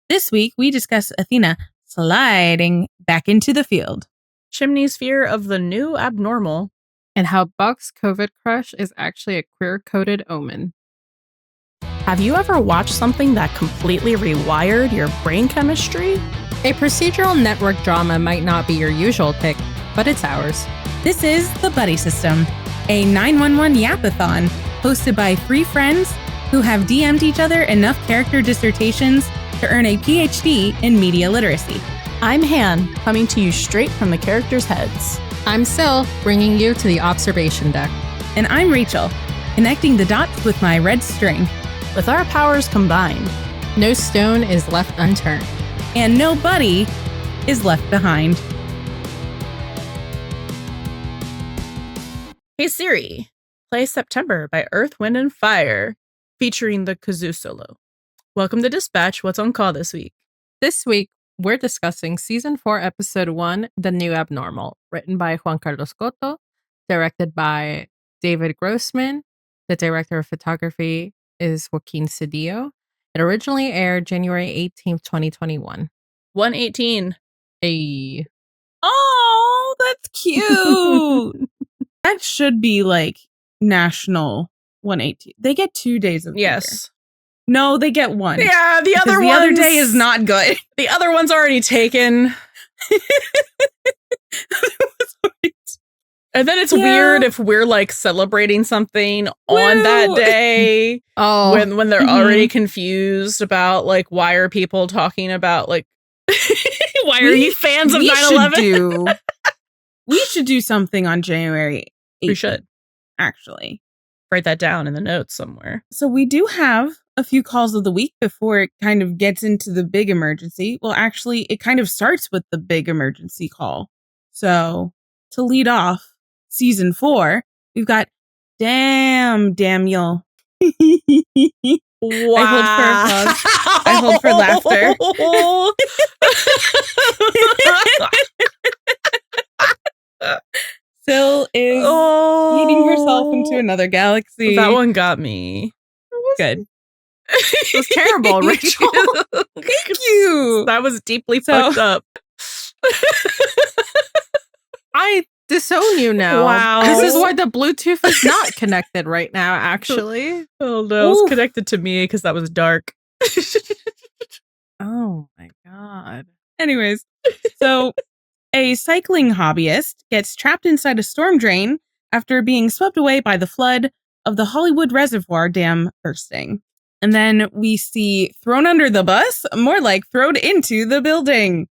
This week, we discuss Athena sliding back into the field. Chimney's fear of the new abnormal. And how Buck's COVID crush is actually a queer-coded omen. Have you ever watched something that completely rewired your brain chemistry? A procedural network drama might not be your usual pick, but it's ours. This is The Buddie System, a 911 yapathon hosted by 3 friends who have DM'd each other enough character dissertations to earn a PhD in media literacy. I'm Han, coming to you straight from the characters' heads. I'm Sil, bringing you to the observation deck. And I'm Rachel, connecting the dots with my red string. With our powers combined, no stone is left unturned. And no buddy is left behind. Hey Siri, play September by Earth, Wind, and Fire, featuring the kazoo solo. Welcome to Dispatch. What's on call this week? This week, we're discussing Season 4, Episode 1, The New Abnormal, written by Juan Carlos Cotto, directed by David Grossman. The director of photography is Joaquin Cedillo. It originally aired January 18th, 2021. 118. Hey. Oh, that's cute. That should be like National 118. They get 2 days of the year. No, they get 1. Yeah, the other day is not good. The other one's already taken. And then it's weird if we're like celebrating something on that day. Oh, when they're already confused about like why are people talking about like why are you fans of 9/11? We should do something on January 8th. We should actually write that down in the notes somewhere. So we do have a few calls of the week before it kind of gets into the big emergency. Well, actually, it kind of starts with the big emergency call. So to lead off Season 4, we've got Damn Daniel. Wow. I hold for laughter. Sil is eating herself into another galaxy. That one got me. Good. It was terrible, Rachel. Thank you. That was deeply fucked up. I disown you now. Wow. This is why the Bluetooth is not connected right now, actually. Oh no, it's connected to me because that was dark. Oh my god. Anyways, so a cycling hobbyist gets trapped inside a storm drain after being swept away by the flood of the Hollywood Reservoir Dam bursting. And then we see thrown under the bus, more like thrown into the building.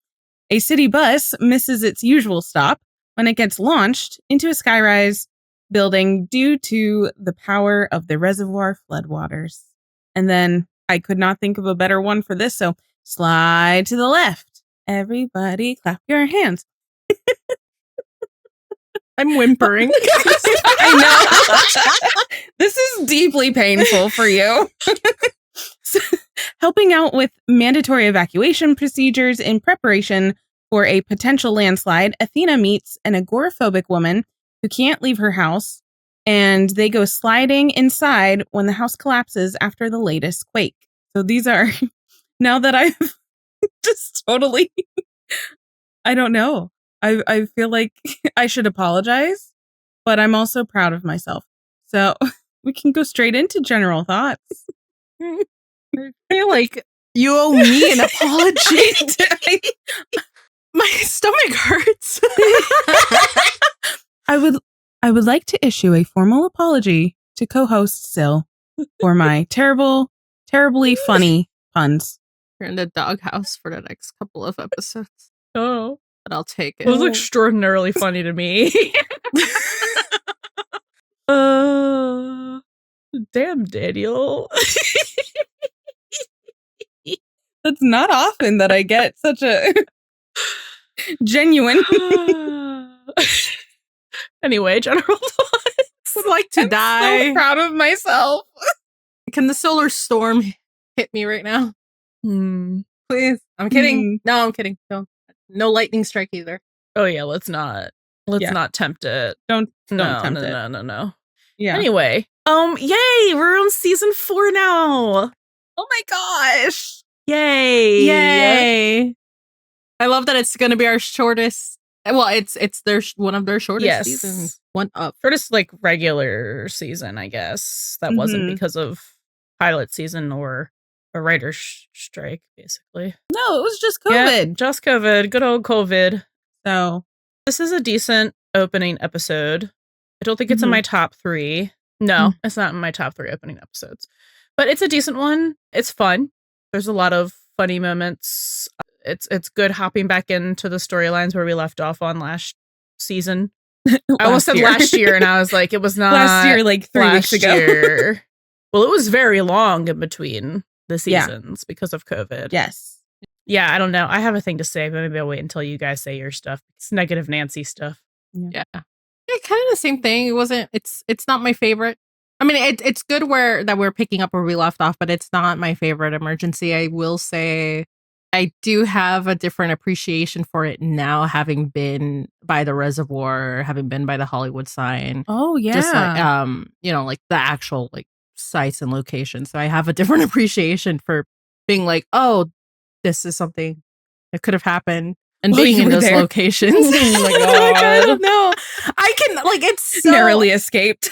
A city bus misses its usual stop when it gets launched into a skyrise building due to the power of the reservoir floodwaters. And then I could not think of a better one for this, so slide to the left. Everybody clap your hands. I'm whimpering. I know. This is deeply painful for you. So, helping out with mandatory evacuation procedures in preparation for a potential landslide, Athena meets an agoraphobic woman who can't leave her house, and they go sliding inside when the house collapses after the latest quake. So these are, now that I've just totally, I don't know. I feel like I should apologize, but I'm also proud of myself. So we can go straight into general thoughts. I feel like you owe me an apology. My stomach hurts. I would like to issue a formal apology to co-host Sil for my terribly funny puns. You're in the doghouse for the next couple of episodes. Oh. But I'll take it. It was extraordinarily funny to me. Damn, Daniel. That's not often that I get such a genuine. Anyway, general thoughts. Would like to die. So proud of myself. Can the solar storm hit me right now? Please. I'm kidding. No, I'm kidding. No lightning strike either. Oh yeah, let's not tempt it. Don't tempt it. No. Yeah. Anyway, yay, we're on season 4 now. Oh my gosh. Yay! I love that it's going to be our shortest. Well, it's one of their shortest seasons. One up. Shortest like regular season, I guess. That wasn't because of pilot season or a writer's strike, basically. No, it was just COVID. Yeah, just COVID. Good old COVID. So this is a decent opening episode. I don't think it's in my top 3. No, it's not in my top 3 opening episodes. But it's a decent one. It's fun. There's a lot of funny moments. It's good hopping back into the storylines where we left off on last season. I almost said last year, and I was like, it was not last year, like 3 weeks ago. Well, it was very long in between the seasons because of COVID. Yes. Yeah, I don't know. I have a thing to say, but maybe I'll wait until you guys say your stuff. It's negative Nancy stuff. Yeah, kind of the same thing. It wasn't. It's not my favorite. I mean, it's good that we're picking up where we left off, but it's not my favorite emergency. I will say I do have a different appreciation for it now, having been by the reservoir, having been by the Hollywood sign. Oh yeah, just like like the actual like sites and locations. So I have a different appreciation for being like, oh, this is something that could have happened. And being in those locations. Oh my God. I don't know. I can, like, it's so... narrowly escaped.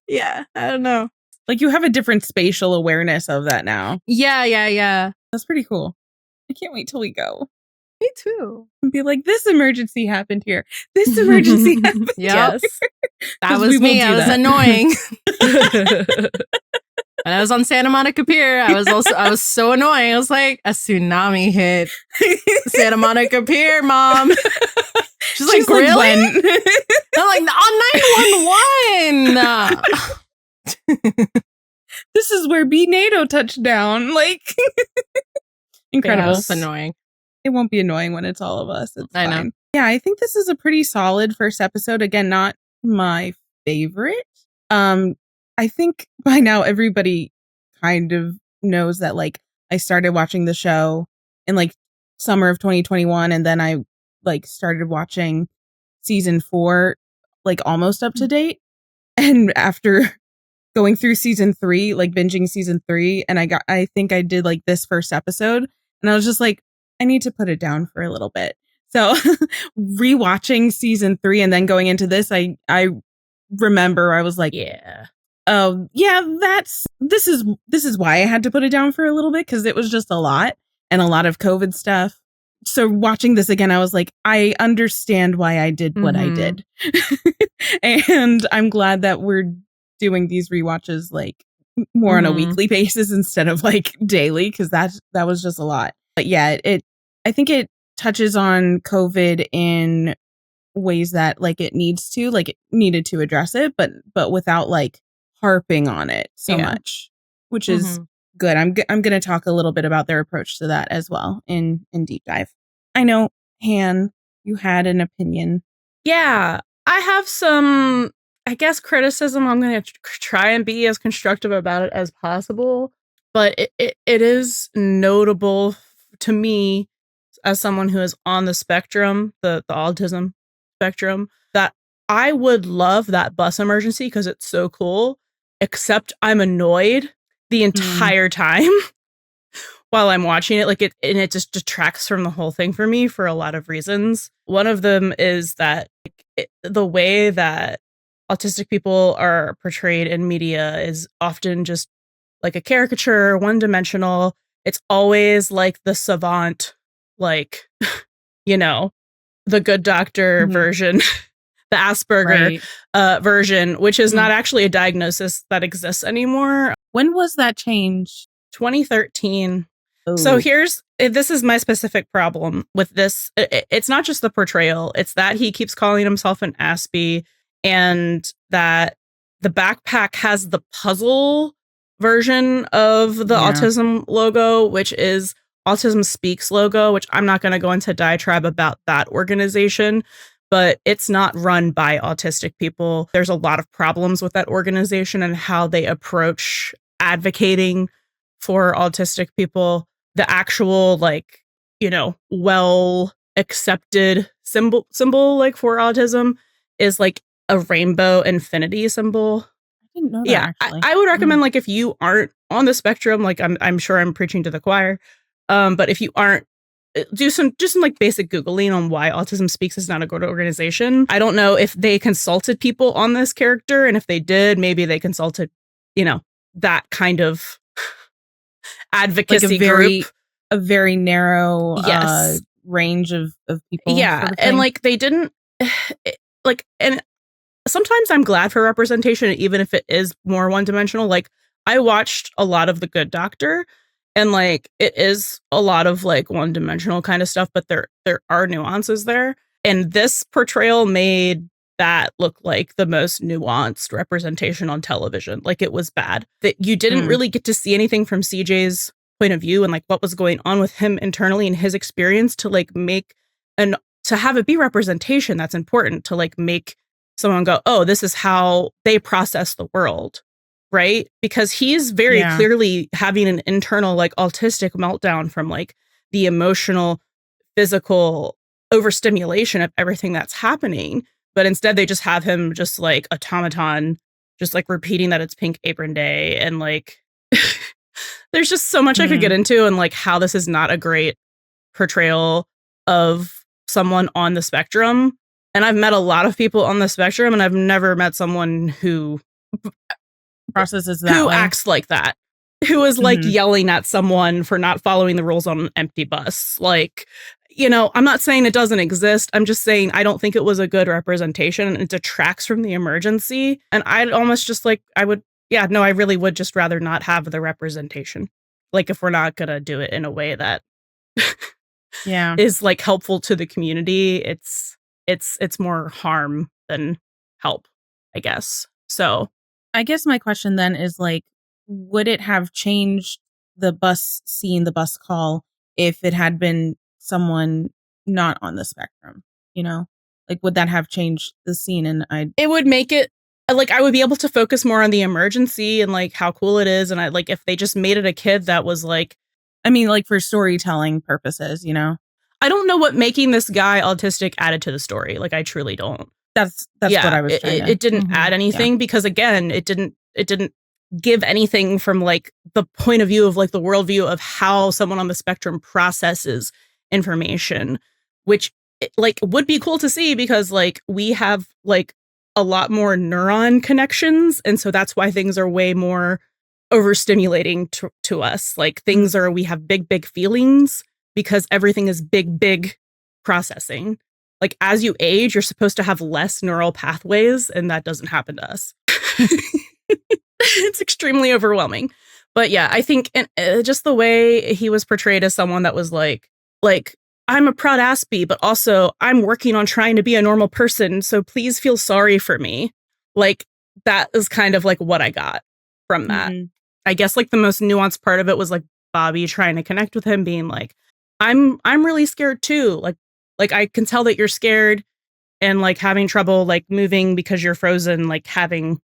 Yeah. I don't know. Like, you have a different spatial awareness of that now. Yeah. That's pretty cool. I can't wait till we go. Me too. And be like, this emergency happened here. This emergency happened yes. here. That was me. I was annoying. When I was on Santa Monica Pier, I was so annoying. I was like, a tsunami hit Santa Monica Pier, Mom. She's like, really? When? I'm like, on 911. This is where B NATO touched down. Like, incredible. Yeah, it's annoying. It won't be annoying when it's all of us. It's I fine. know. Yeah, I think this is a pretty solid first episode. Again, not my favorite. I think by now everybody kind of knows that like I started watching the show in like summer of 2021, and then I like started watching season 4 like almost up to date. And after going through season 3, like binging season 3, and I think I did like this first episode, and I was just like, I need to put it down for a little bit. So rewatching season 3 and then going into this, I remember I was like, oh yeah, this is why I had to put it down for a little bit, because it was just a lot and a lot of COVID stuff. So watching this again, I was like, I understand why I did what I did. And I'm glad that we're doing these rewatches like more on a weekly basis instead of like daily, because that was just a lot. But yeah, I think it touches on COVID in ways that like it needed to address it, but without like harping on it so much, which is good. I'm going to talk a little bit about their approach to that as well in deep dive. I know, Han, you had an opinion. Yeah, I have some, I guess, criticism. I'm going to try and be as constructive about it as possible, but it is notable to me as someone who is on the spectrum, the autism spectrum, that I would love that bus emergency because it's so cool, except I'm annoyed the entire time while I'm watching it. And it just detracts from the whole thing for me for a lot of reasons. One of them is that the way that autistic people are portrayed in media is often just like a caricature, one-dimensional. It's always like the savant, like, the good doctor version, the Asperger version, which is not actually a diagnosis that exists anymore. When was that change? 2013. Ooh. So this is my specific problem with this. It's not just the portrayal. It's that he keeps calling himself an Aspie, and that the backpack has the puzzle version of the autism logo, which is Autism Speaks logo, which I'm not going to go into diatribe about that organization, but it's not run by autistic people. There's a lot of problems with that organization and how they approach advocating for autistic people. The actual, well accepted symbol like for autism is like a rainbow infinity symbol. I didn't know that. Yeah, actually. I would recommend like if you aren't on the spectrum, like I'm sure I'm preaching to the choir. But if you aren't, do some like basic Googling on why Autism Speaks is not a good organization. I don't know if they consulted people on this character, and if they did, maybe they consulted, that kind of advocacy group. A very narrow range of people. Yeah, sort of and thing. like they didn't and sometimes I'm glad for representation, even if it is more one-dimensional. Like I watched a lot of The Good Doctor, and like it is a lot of like one-dimensional kind of stuff, but there are nuances there. And this portrayal made that look like the most nuanced representation on television. Like it was bad. That you didn't really get to see anything from CJ's point of view and like what was going on with him internally and his experience to like make to have it be representation that's important to like make someone go, oh, this is how they process the world, right? Because he's very clearly having an internal like autistic meltdown from like the emotional, physical overstimulation of everything that's happening. But instead they just have him just like automaton, just like repeating that it's Pink Apron Day. And like there's just so much I could get into, and like how this is not a great portrayal of someone on the spectrum. And I've met a lot of people on the spectrum, and I've never met someone who processes that who way. acts like that, who is like yelling at someone for not following the rules on an empty bus. Like, I'm not saying it doesn't exist. I'm just saying I don't think it was a good representation, and it detracts from the emergency. And I'd almost just like, I really would just rather not have the representation. Like if we're not going to do it in a way that is like helpful to the community, it's more harm than help, I guess. So I guess my question then is like, would it have changed the bus scene, the bus call, if it had been someone not on the spectrum? Like would that have changed the scene? And it would make it like I would be able to focus more on the emergency and like how cool it is. And I like if they just made it a kid that was like, I mean, like for storytelling purposes, I don't know what making this guy autistic added to the story. Like I truly don't. That's what I was trying to. It didn't add anything because again, it didn't give anything from like the point of view of like the worldview of how someone on the spectrum processes information, which like would be cool to see because like we have like a lot more neuron connections. And so that's why things are way more overstimulating to us. Like things are, we have big feelings because everything is big processing. Like as you age, you're supposed to have less neural pathways, and that doesn't happen to us. It's extremely overwhelming. But yeah, I think just the way he was portrayed as someone that was like I'm a proud Aspie, but also I'm working on trying to be a normal person, so please feel sorry for me. Like that is kind of like what I got from that. I guess like the most nuanced part of it was like Bobby trying to connect with him, being like, I'm really scared too. Like I can tell that you're scared and like having trouble like moving because you're frozen, like having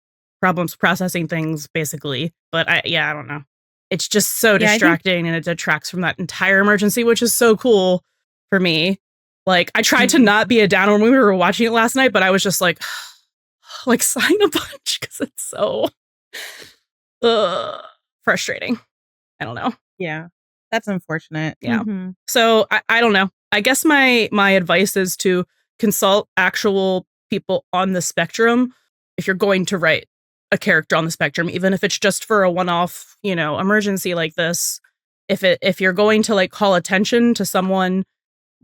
problems processing things basically. But I don't know. It's just so distracting and it detracts from that entire emergency, which is so cool for me. Like I tried to not be a downer when we were watching it last night, but I was just like sighing a bunch because it's so frustrating. I don't know. Yeah, that's unfortunate. Yeah. So I don't know. I guess my advice is to consult actual people on the spectrum if you're going to write a character on the spectrum, even if it's just for a one-off, emergency like this. If you're going to like call attention to someone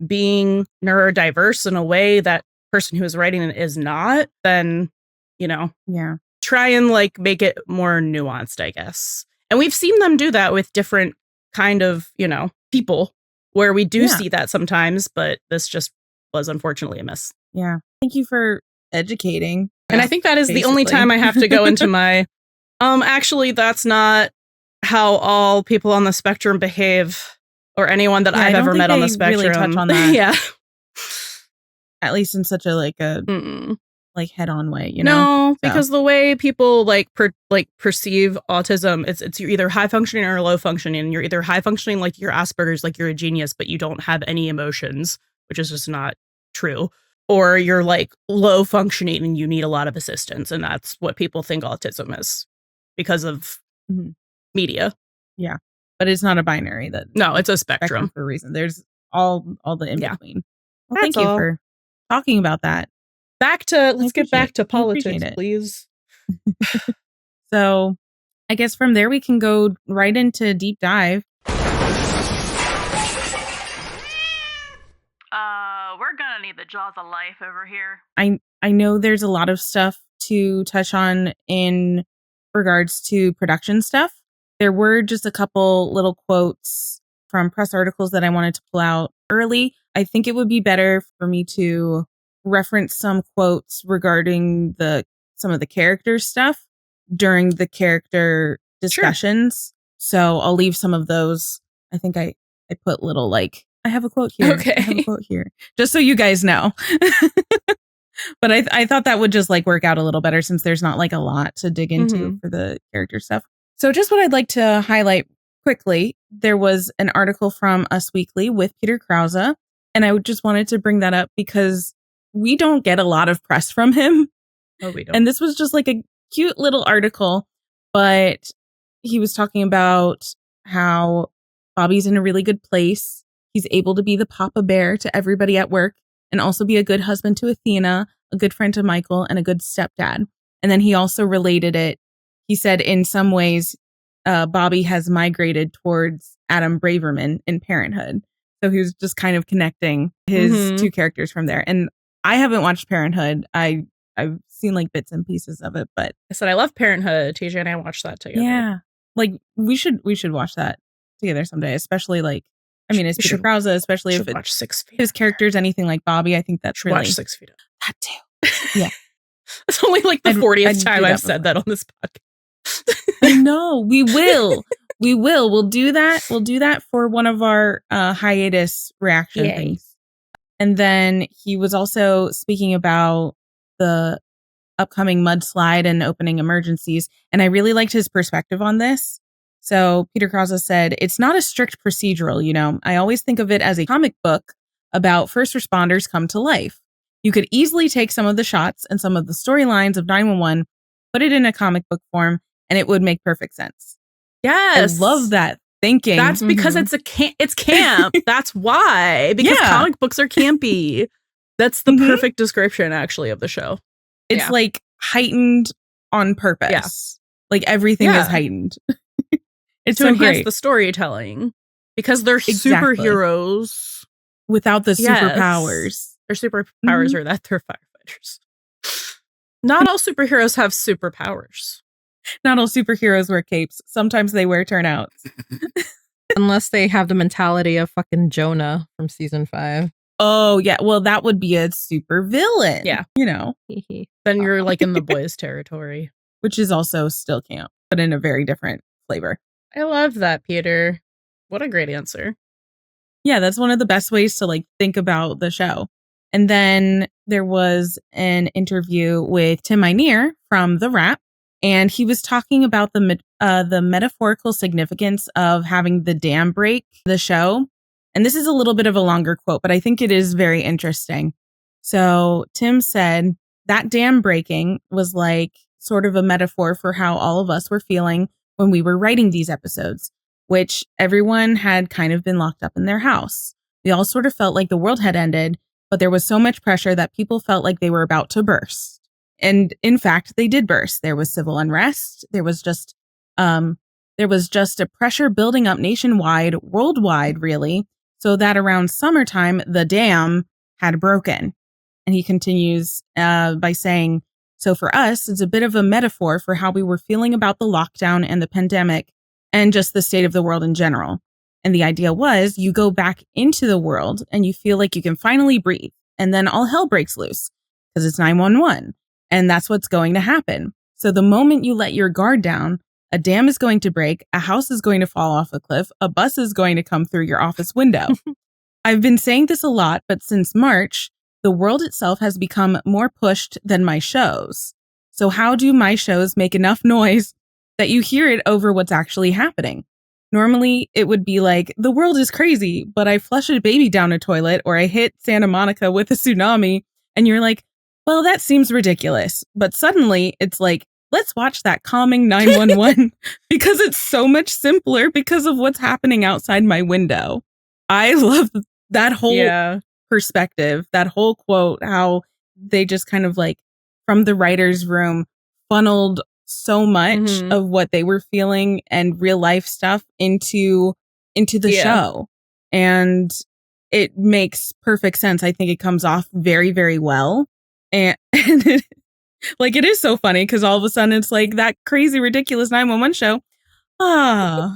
being neurodiverse in a way that person who is writing it is not, then try and like make it more nuanced, I guess. And we've seen them do that with different kind of people where we do see that sometimes, but this just was unfortunately a miss. Yeah. Thank you for educating. And I think that is the only time I have to go into my actually that's not how all people on the spectrum behave, or anyone that I've ever met on the spectrum. Really touch on that. Yeah. At least in such a like head-on way, No, because the way people perceive autism, it's you're either high functioning or low functioning. You're either high functioning like you're Asperger's, like you're a genius, but you don't have any emotions, which is just not true. Or you're like low functioning and you need a lot of assistance, and that's what people think autism is because of media. Yeah. But it's not a binary. No, it's a spectrum for a reason. There's all the in between. Well, That's thank you all. for talking about that. Let's get back to politics, it. please. So I guess from there we can go right into deep dive. We're gonna need the jaws of life over here. I know there's a lot of stuff to touch on in regards to production stuff. There were just a couple little quotes from press articles that I wanted to pull out early. I think it would be better for me to reference some quotes regarding some of the character stuff during the character discussions. Sure. So I'll leave some of those. I think I put little like, I have a quote here. Okay. I have a quote here. Just so you guys know. But I thought that would just like work out a little better since there's not like a lot to dig into for the character stuff. So just what I'd like to highlight quickly, there was an article from Us Weekly with Peter Krause. And I just wanted to bring that up because we don't get a lot of press from him. Oh, we don't. And this was just like a cute little article, but he was talking about how Bobby's in a really good place. He's able to be the papa bear to everybody at work and also be a good husband to Athena, a good friend to Michael, and a good stepdad. And then he also related it. He said in some ways, Bobby has migrated towards Adam Braverman in Parenthood. So he was just kind of connecting his two characters from there. And I haven't watched Parenthood. I've seen like bits and pieces of it, but I said I love Parenthood. TJ and I watched that together. Yeah, like we should watch that together someday. Especially like, I mean, it's Peter Krause, especially if watch 6 Feet. His character's anything like Bobby. I think that's really watch 6 Feet. That too. Yeah, it's only like the 40th time I've said that on this podcast. I know. We will. We'll do that. We'll do that for one of our hiatus reaction things. And then he was also speaking about the upcoming mudslide and opening emergencies. And I really liked his perspective on this. So Peter Krause said, it's not a strict procedural, you know. I always think of it as a comic book about first responders come to life. You could easily take some of the shots and some of the storylines of 911, put it in a comic book form, and it would make perfect sense. Yes. I love that thinking. That's because it's camp. That's why. Because comic books are campy. That's the perfect description, actually, of the show. It's like heightened on purpose. Yeah. Like everything is heightened. It's to so enhance great. The storytelling. Because they're superheroes. Without the superpowers. Their superpowers are that they're firefighters. Not all superheroes have superpowers. Not all superheroes wear capes. Sometimes they wear turnouts. Unless they have the mentality of fucking Jonah from season 5. Oh, yeah. Well, that would be a super villain. Yeah. You know. Then you're like in the boys' territory. Which is also still camp, but in a very different flavor. I love that, Peter. What a great answer. Yeah, that's one of the best ways to like think about the show. And then there was an interview with Tim Minear from The Wrap. And he was talking about the metaphorical significance of having the dam break the show. And this is a little bit of a longer quote, but I think it is very interesting. So Tim said that dam breaking was like sort of a metaphor for how all of us were feeling when we were writing these episodes, which everyone had kind of been locked up in their house. We all sort of felt like the world had ended, but there was so much pressure that people felt like they were about to burst. And in fact, they did burst. There was civil unrest. There was just a pressure building up nationwide, worldwide, really, so that around summertime, the dam had broken. And he continues by saying, so for us, it's a bit of a metaphor for how we were feeling about the lockdown and the pandemic and just the state of the world in general. And the idea was you go back into the world and you feel like you can finally breathe. And then all hell breaks loose because it's 911. And that's what's going to happen. So the moment you let your guard down, a dam is going to break, a house is going to fall off a cliff, a bus is going to come through your office window. I've been saying this a lot, but since March, the world itself has become more pushed than my shows. So how do my shows make enough noise that you hear it over what's actually happening? Normally, it would be like, the world is crazy, but I flushed a baby down a toilet or I hit Santa Monica with a tsunami. And you're like, well, that seems ridiculous. But suddenly it's like, let's watch that calming 911 because it's so much simpler because of what's happening outside my window. I love that whole perspective, that whole quote, how they just kind of like from the writer's room funneled so much of what they were feeling and real life stuff into the show. And it makes perfect sense. I think it comes off very, very well. And like, it is so funny because all of a sudden it's like that crazy, ridiculous 911 show. Ah.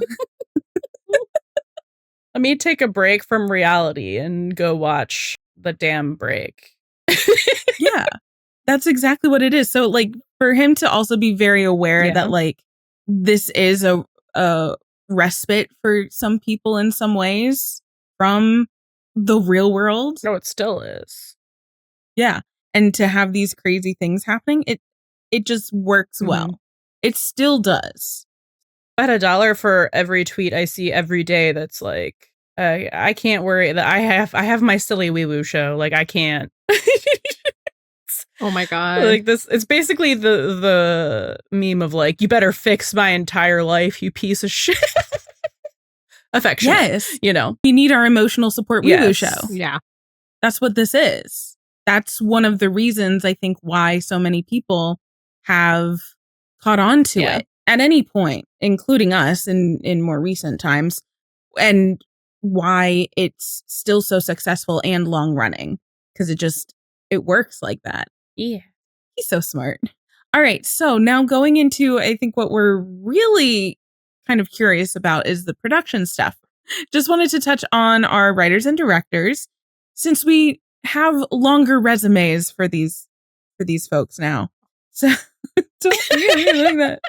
Let me take a break from reality and go watch the damn break. Yeah, that's exactly what it is. So like for him to also be very aware that like this is a respite for some people in some ways from the real world. No, it still is. Yeah. And to have these crazy things happening, it just works well. It still does. I had $1 for every tweet I see every day that's like, I can't worry that I have my silly wee woo show. Like I can't. Oh my God. Like this, it's basically the meme of like, you better fix my entire life, you piece of shit. Affection. Yes. You know, we need our emotional support wee woo show. Yeah. That's what this is. That's one of the reasons I think why so many people have caught on to it at any point, including us in more recent times, and why it's still so successful and long running because it works like that. Yeah. He's so smart. All right. So now going into, I think what we're really kind of curious about is the production stuff. Just wanted to touch on our writers and directors since we have longer resumes for these folks now. So don't really like that.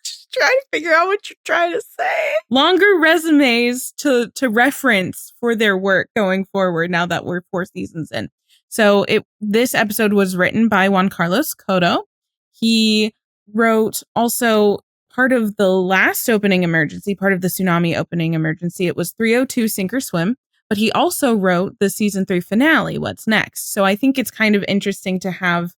Just trying to figure out what you're trying to say. Longer resumes to reference for their work going forward now that we're 4 seasons in. So this episode was written by Juan Carlos Cotto. He wrote also part of the last opening emergency, part of the tsunami opening emergency. It was 302 Sink or Swim, but he also wrote the season 3 finale, What's Next. So I think it's kind of interesting to have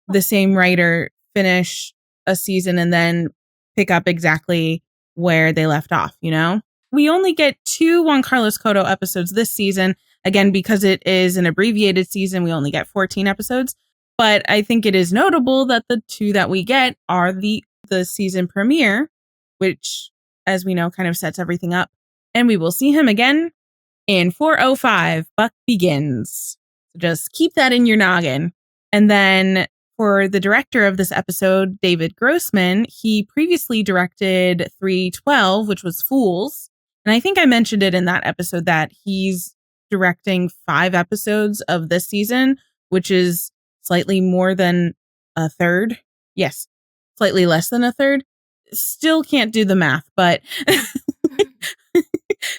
the same writer finish a season and then pick up exactly where they left off, you know? We only get 2 Juan Carlos Cotto episodes this season. Again, because it is an abbreviated season, we only get 14 episodes. But I think it is notable that the 2 that we get are the season premiere, which, as we know, kind of sets everything up. And we will see him again in 405, Buck Begins. So just keep that in your noggin. And then for the director of this episode, David Grossman, he previously directed 312, which was Fools. And I think I mentioned it in that episode that he's directing 5 episodes of this season, which is slightly more than a third. Yes, slightly less than a third. Still can't do the math, but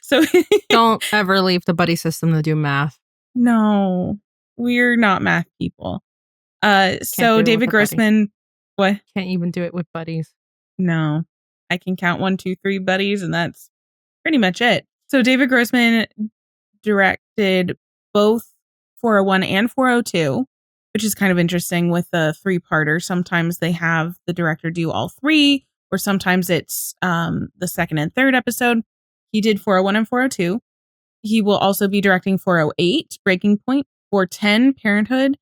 so don't ever leave the buddy system to do math. No, we're not math people. So David Grossman, what? Can't even do it with buddies. No, I can count 1, 2, 3 buddies, and that's pretty much it. So David Grossman directed both 401 and 402, which is kind of interesting with a 3-parter. Sometimes they have the director do all 3, or sometimes it's the second and third episode. He did 401 and 402. He will also be directing 408, Breaking Point, 410, Parenthood,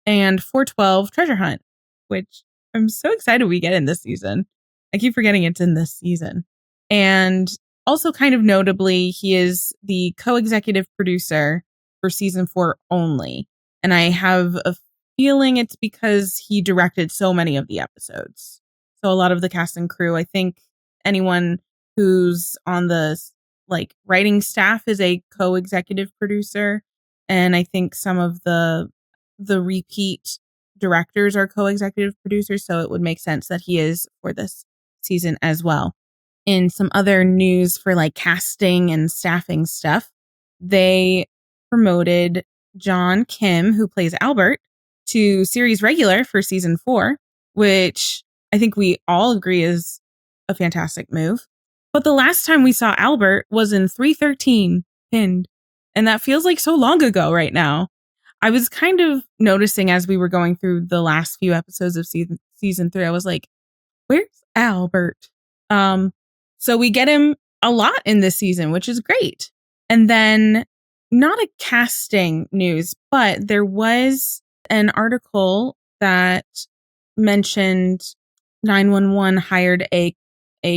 and 412, Treasure Hunt, which I'm so excited we get in this season. I keep forgetting it's in this season. And also kind of notably, he is the co-executive producer for season 4 only. And I have a feeling it's because he directed so many of the episodes. So a lot of the cast and crew, I think anyone who's on the writing staff is a co-executive producer. And I think some of the repeat directors are co-executive producers. So it would make sense that he is for this season as well. In some other news for casting and staffing stuff, they promoted John Kim, who plays Albert, to series regular for season 4, which I think we all agree is a fantastic move. But the last time we saw Albert was in 313 Pinned, and that feels like so long ago right now. I was kind of noticing as we were going through the last few episodes of season 3, I was like, Where's Albert? So we get him a lot in this season, which is great. And then not a casting news, but there was an article that mentioned 911 hired a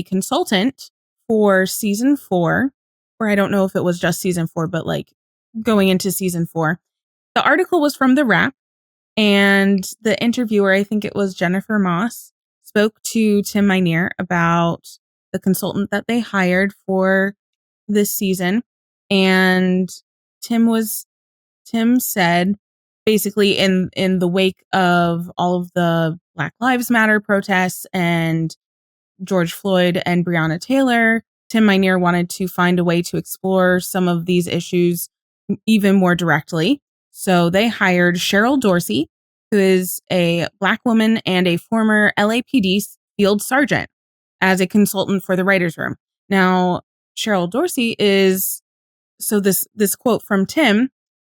consultant for season 4, or I don't know if it was just season 4, but like going into season 4. The article was from The Wrap, and the interviewer, I think it was Jennifer Moss, spoke to Tim Minear about the consultant that they hired for this season. And Tim said basically in the wake of all of the Black Lives Matter protests and George Floyd and Breonna Taylor, Tim Minear wanted to find a way to explore some of these issues even more directly. So they hired Cheryl Dorsey, who is a Black woman and a former LAPD field sergeant, as a consultant for the writer's room. Now, Cheryl Dorsey is, so this quote from Tim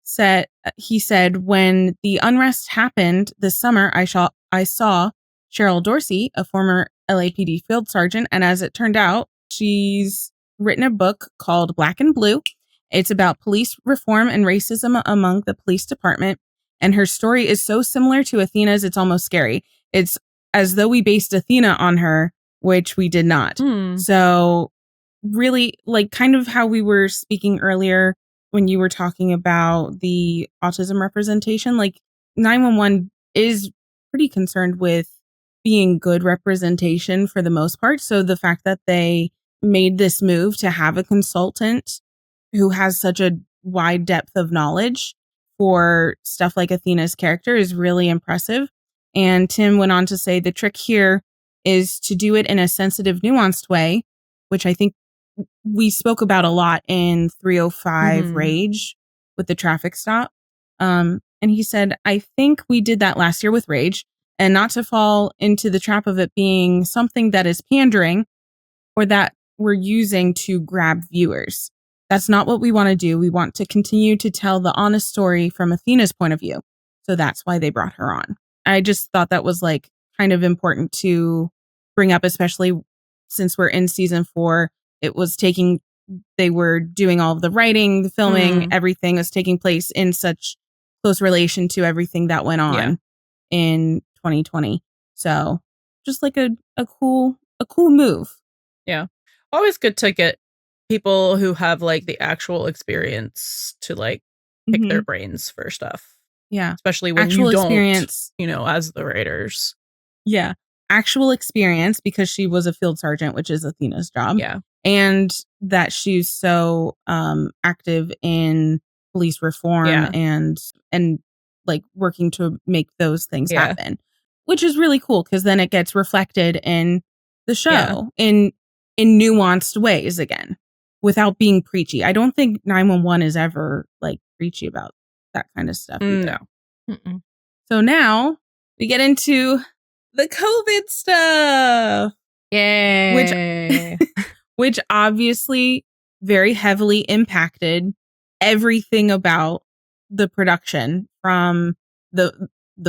said, he said, when the unrest happened this summer, I saw Cheryl Dorsey, a former LAPD field sergeant, and as it turned out, she's written a book called Black and Blue. It's about police reform and racism among the police department. And her story is so similar to Athena's, it's almost scary. It's as though we based Athena on her, which we did not. So really, like kind of how we were speaking earlier when you were talking about the autism representation, like 911 is pretty concerned with being good representation for the most part. So the fact that they made this move to have a consultant who has such a wide depth of knowledge for stuff like Athena's character is really impressive. And Tim went on to say the trick here is to do it in a sensitive, nuanced way, which I think we spoke about a lot in 305 Rage with the traffic stop. And he said, I think we did that last year with Rage, and not to fall into the trap of it being something that is pandering or that we're using to grab viewers. That's not what we want to do. We want to continue to tell the honest story from Athena's point of view. So that's why they brought her on. I just thought that was like kind of important to bring up, especially since we're in season 4. They were doing all of the writing, the filming, everything was taking place in such close relation to everything that went on in 2020. So just like a cool move. Yeah. Always good to get people who have like the actual experience to like pick their brains for stuff. Yeah. Especially when actual you don't, experience, as the writers. Yeah. Actual experience, because she was a field sergeant, which is Athena's job. Yeah. And that she's so active in police reform and like working to make those things happen, which is really cool because then it gets reflected in the show in nuanced ways again, without being preachy. I don't think 911 is ever like preachy about that kind of stuff either. No. So now we get into the COVID stuff. Yay. Which obviously very heavily impacted everything about the production, from the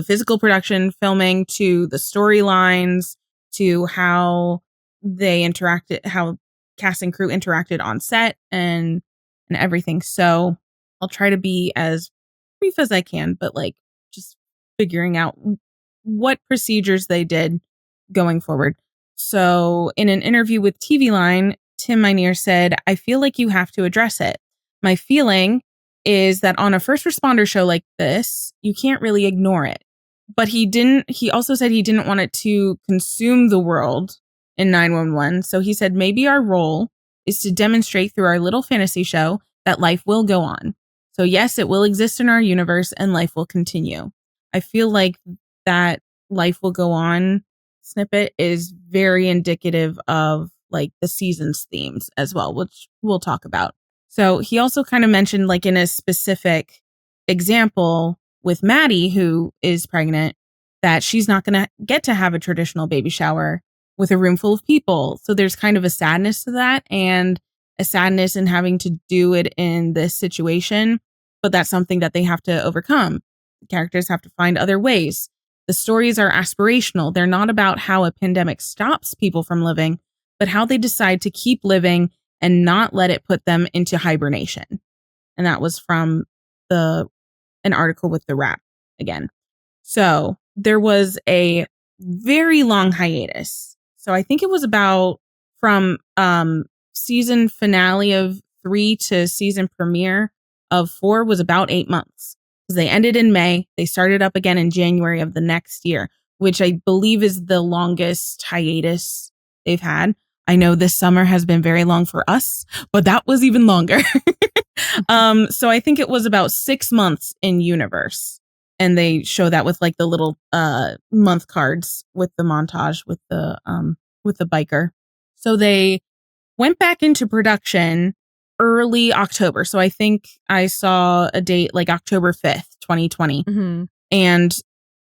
physical production, filming, to the storylines, to how they interacted, how cast and crew interacted on set and everything. So I'll try to be as brief as I can, but like just figuring out what procedures they did going forward. So in an interview with TV Line, Tim Minear said, I feel like you have to address it. My feeling is that on a first responder show like this, you can't really ignore it. But he also said he didn't want it to consume the world in 911. So he said, maybe our role is to demonstrate through our little fantasy show that life will go on. So yes, it will exist in our universe and life will continue. I feel like that life will go on snippet is very indicative of like the season's themes as well, which we'll talk about. So he also kind of mentioned, like in a specific example with Maddie, who is pregnant, that she's not going to get to have a traditional baby shower with a room full of people. So there's kind of a sadness to that, and a sadness in having to do it in this situation. But that's something that they have to overcome. The characters have to find other ways The stories are aspirational. They're not about how a pandemic stops people from living, but how they decide to keep living and not let it put them into hibernation. And that was from an article with The Wrap again. So there was a very long hiatus. So I think it was about from season finale of 3 to season premiere of 4 was about 8 months. Because they ended in May. They started up again in January of the next year, which I believe is the longest hiatus they've had. I know this summer has been very long for us, but that was even longer. So I think it was about 6 months in universe. And they show that with like the little month cards with the montage with the biker. So they went back into production early October. So I think I saw a date like October 5th, 2020. Mm-hmm. And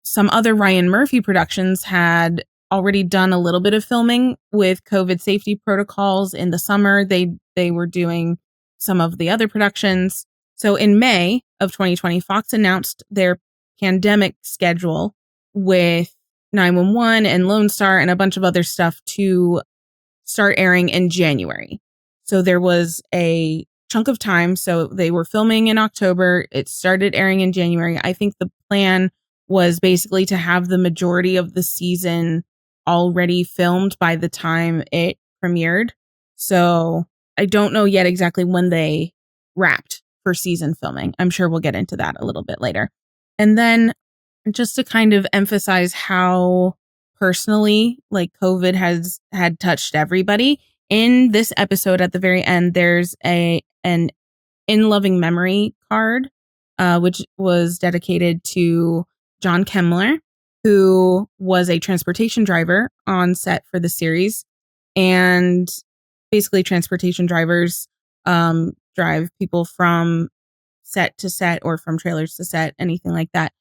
some other Ryan Murphy productions had already done a little bit of filming with COVID safety protocols in the summer. They were doing some of the other productions. So in May of 2020, Fox announced their pandemic schedule with 911 and Lone Star and a bunch of other stuff to start airing in January. So there was a chunk of time. So they were filming in October. It started airing in January. I think the plan was basically to have the majority of the season already filmed by the time it premiered. So I don't know yet exactly when they wrapped for season filming. I'm sure we'll get into that a little bit later. And then just to kind of emphasize how personally like COVID had touched everybody, in this episode at the very end, there's an in loving memory card, which was dedicated to John Kemmler, who was a transportation driver on set for the series. And basically transportation drivers drive people from set to set or from trailers to set, anything like that.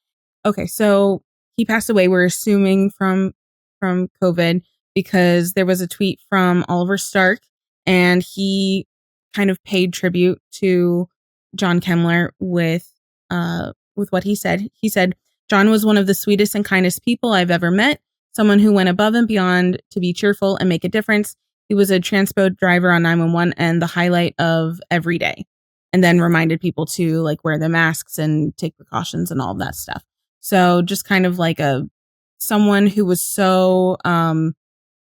Okay, so he passed away, we're assuming from COVID, because there was a tweet from Oliver Stark and he kind of paid tribute to John Kemmler with what he said. He said, "John was one of the sweetest and kindest people I've ever met, someone who went above and beyond to be cheerful and make a difference. He was a transpo driver on 911 and the highlight of every day." And then reminded people to like wear the masks and take precautions and all of that stuff. So just kind of like someone who was so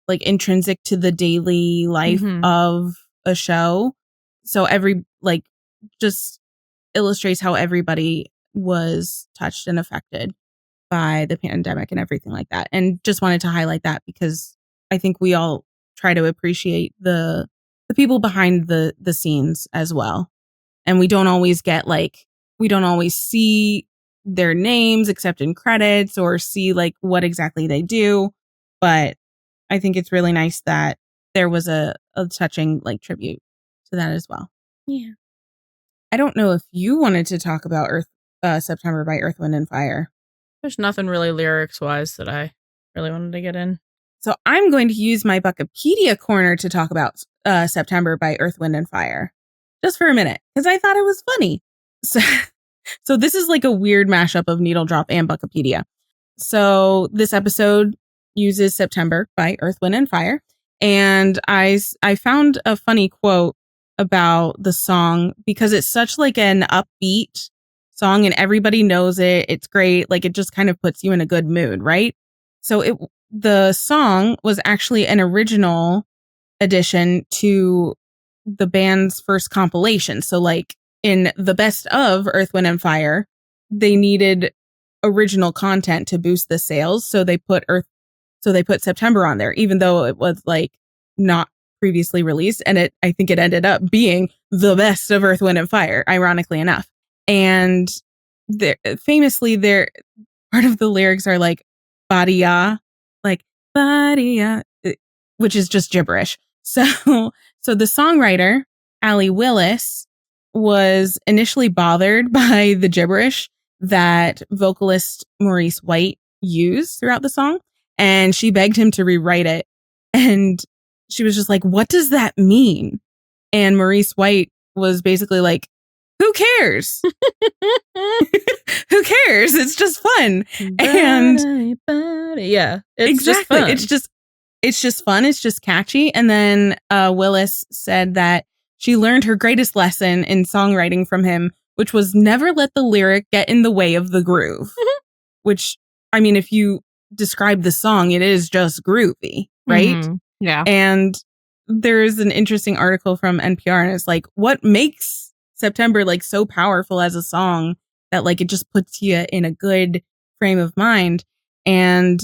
like intrinsic to the daily life of a show. So every like just illustrates how everybody was touched and affected by the pandemic and everything like that. And just wanted to highlight that because I think we all try to appreciate the people behind the scenes as well. And we don't always see their names except in credits or see like what exactly they do. But I think it's really nice that there was a touching like tribute to that as well. Yeah. I don't know if you wanted to talk about September by Earth, Wind, and Fire. There's nothing really lyrics wise that I really wanted to get in. So I'm going to use my Buckapedia corner to talk about September by Earth, Wind, and Fire. Just for a minute, because I thought it was funny. So this is like a weird mashup of Needle Drop and Buckapedia. So this episode uses September by Earth, Wind, and Fire. And I found a funny quote about the song because it's such like an upbeat song and everybody knows it. It's great. Like it just kind of puts you in a good mood, right? So the song was actually an original addition to the band's first compilation. So like in the best of Earth, Wind, and Fire, they needed original content to boost the sales. So they put September on there, even though it was like not previously released. And I think it ended up being the best of Earth, Wind, and Fire, ironically enough. And famously, part of the lyrics are like Badia, like Badia, which is just gibberish. So the songwriter, Allie Willis, was initially bothered by the gibberish that vocalist Maurice White used throughout the song. And she begged him to rewrite it. And she was just like, what does that mean? And Maurice White was basically like, who cares? Who cares? It's just fun. And yeah, it's exactly. just fun. It's just fun. It's just catchy. And then Willis said that she learned her greatest lesson in songwriting from him, which was never let the lyric get in the way of the groove. Which, I mean, if you describe the song, it is just groovy, right? Mm-hmm. Yeah. And there's an interesting article from NPR, and it's like, what makes September like so powerful as a song that like it just puts you in a good frame of mind? And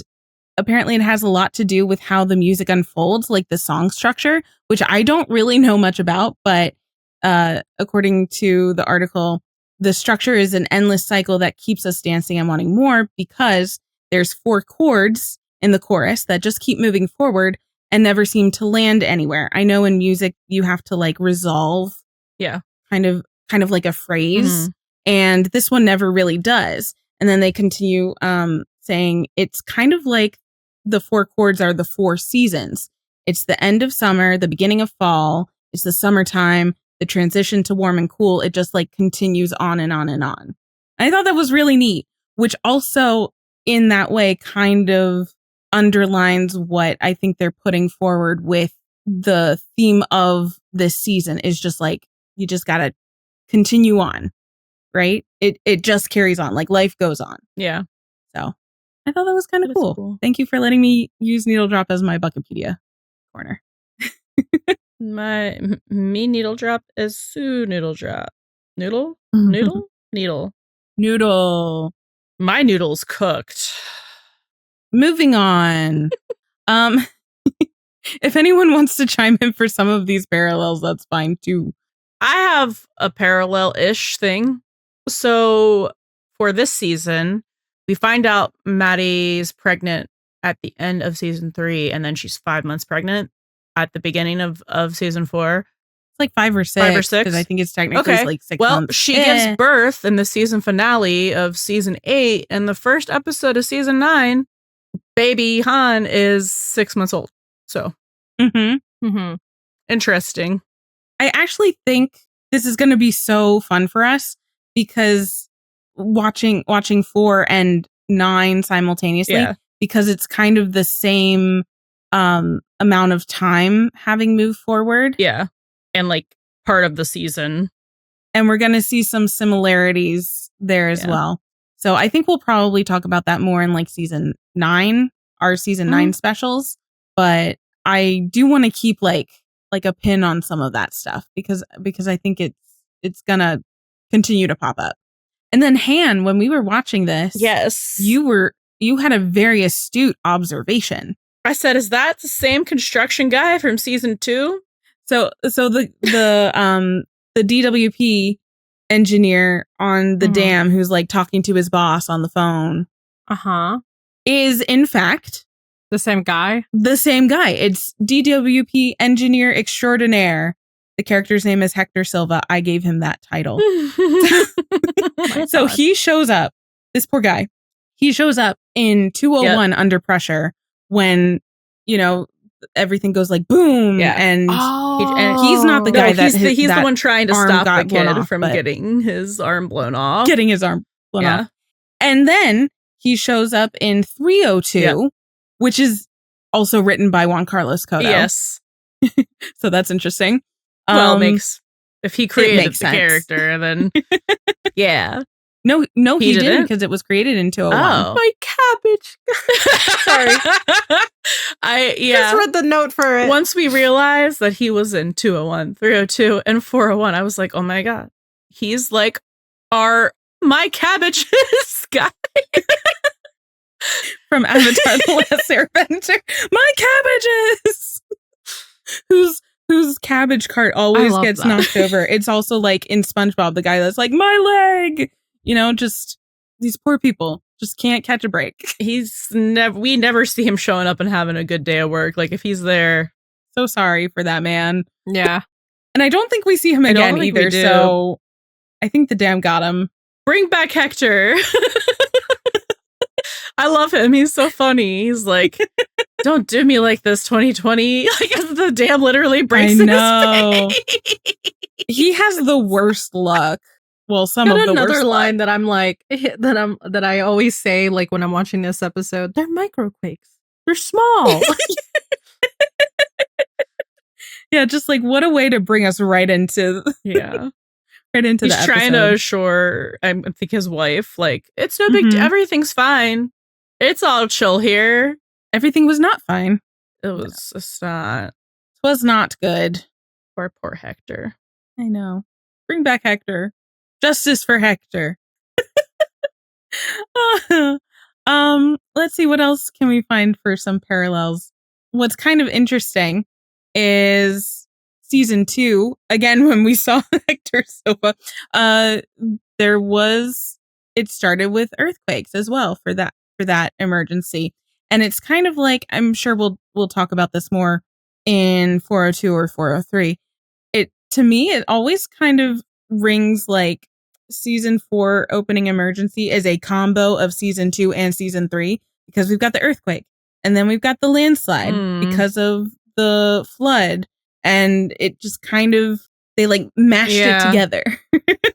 apparently it has a lot to do with how the music unfolds, like the song structure, which I don't really know much about, but according to the article, the structure is an endless cycle that keeps us dancing and wanting more because there's 4 chords in the chorus that just keep moving forward and never seem to land anywhere. I know in music you have to like resolve kind of like a phrase, and this one never really does. And then they continue saying it's kind of like the 4 chords are the 4 seasons. It's the end of summer, the beginning of fall, it's the summertime, the transition to warm and cool. It just like continues on and on and on. I thought that was really neat, which also in that way kind of underlines what I think they're putting forward with the theme of this season is just like, you just got to continue on, right? It just carries on, like life goes on. Yeah. So I thought that was kind of cool. Thank you for letting me use Needle Drop as my Buckapedia corner. Me needle drop is Sue Noodle Drop. Noodle? Needle. Noodle. My noodle's cooked. Moving on. If anyone wants to chime in for some of these parallels, that's fine too. I have a parallel-ish thing. So for this season, we find out Maddie's pregnant at the end of season 3, and then she's 5 months pregnant at the beginning of season 4. It's like 5 or 6. 5 or 6? Because I think it's technically like 6 months. Well, she gives birth in the season finale of season 8, and the first episode of season 9, baby Han is 6 months old. So, interesting. I actually think this is going to be so fun for us because watching 4 and 9 simultaneously, because it's kind of the same amount of time having moved forward. Yeah. And like part of the season. And we're going to see some similarities there as well. So I think we'll probably talk about that more in like season 9, our season 9 specials. But I do want to keep like a pin on some of that stuff because I think it's going to continue to pop up. And then Han, when we were watching this, you had a very astute observation. I said, is that the same construction guy from season 2? So the DWP engineer on the dam who's like talking to his boss on the phone is in fact the same guy. It's DWP engineer extraordinaire. The character's name is Hector Silva. I gave him that title. So he shows up, this poor guy, he shows up in 201 under pressure when, you know, everything goes like boom. And he's not the guy he's the one trying to stop the kid from getting his arm blown off. Off. And then he shows up in 302, which is also written by Juan Carlos Cotto. Yes. So that's interesting. Well, if he created the character, then No, he didn't because it was created in 201. Oh. My cabbage. Sorry. I just read the note for it. Once we realized that he was in 201, 302, and 401, I was like, oh my God. He's like my cabbages guy. From Avatar The Last Airbender. My cabbages! Whose cabbage cart always gets knocked over. It's also like in SpongeBob, the guy that's like, my leg! You know, just these poor people just can't catch a break. We never see him showing up and having a good day of work. Like if he's there. So sorry for that man. Yeah. And I don't think we see him again either. So I think the dam got him. Bring back Hector. I love him. He's so funny. He's like, don't do me like this, 2020. Like the dam literally breaks in his face. He has the worst luck. Well, some Got of the another worst line that I'm like that I always say like when I'm watching this episode. They're microquakes. They're small. Yeah, just like what a way to bring us right into Yeah. right into He's the trying to episode. assure, I think, his wife, like, it's no big Mhm. deal. Everything's fine. It's all chill here. Everything was not fine. It was just not. It was not good. Poor Hector. I know. Bring back Hector. Justice for Hector. Let's see, what else can we find for some parallels? What's kind of interesting is season 2, again, when we saw Hector's sofa, it started with earthquakes as well for that emergency. And it's kind of like, I'm sure we'll talk about this more in 402 or 403. To me, it always kind of rings like season 4 opening emergency is a combo of season 2 and season 3, because we've got the earthquake and then we've got the landslide because of the flood, and it just kind of, they like mashed it together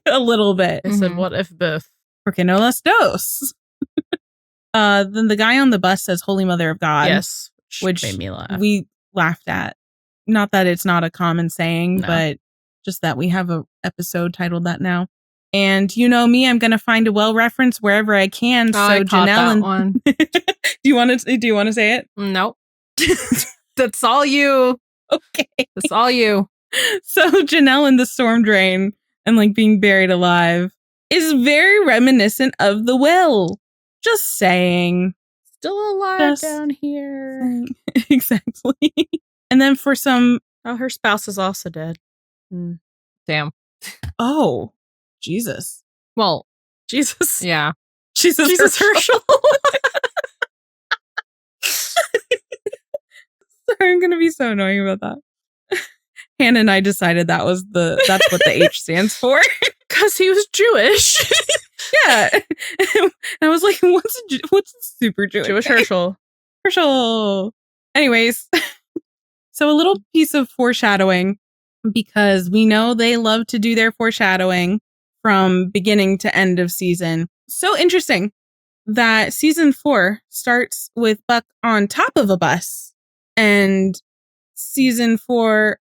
a little bit. I said, what if both? Porque no las dos. Then the guy on the bus says Holy Mother of God. Yes. Which made me laugh. we laughed at. Not that it's not a common saying, but just that we have a episode titled that now. And you know me, I'm going to find a well reference wherever I can. Oh, so I caught Janelle that and one. do you want to say it? Nope. That's all you. Okay. That's all you. So Janelle in the storm drain and like being buried alive is very reminiscent of the well. Just saying. Still alive down here. Exactly. And then for some... Oh, her spouse is also dead. Damn. Oh, Jesus. Well, Jesus. Yeah. Jesus Herschel. Sorry, I'm going to be so annoying about that. Hannah and I decided that's what the H stands for. Because he was Jewish. Yeah. And I was like, what's a super Jewish name? Herschel. Anyways, so a little piece of foreshadowing, because we know they love to do their foreshadowing from beginning to end of season. So interesting that season 4 starts with Buck on top of a bus, and season 4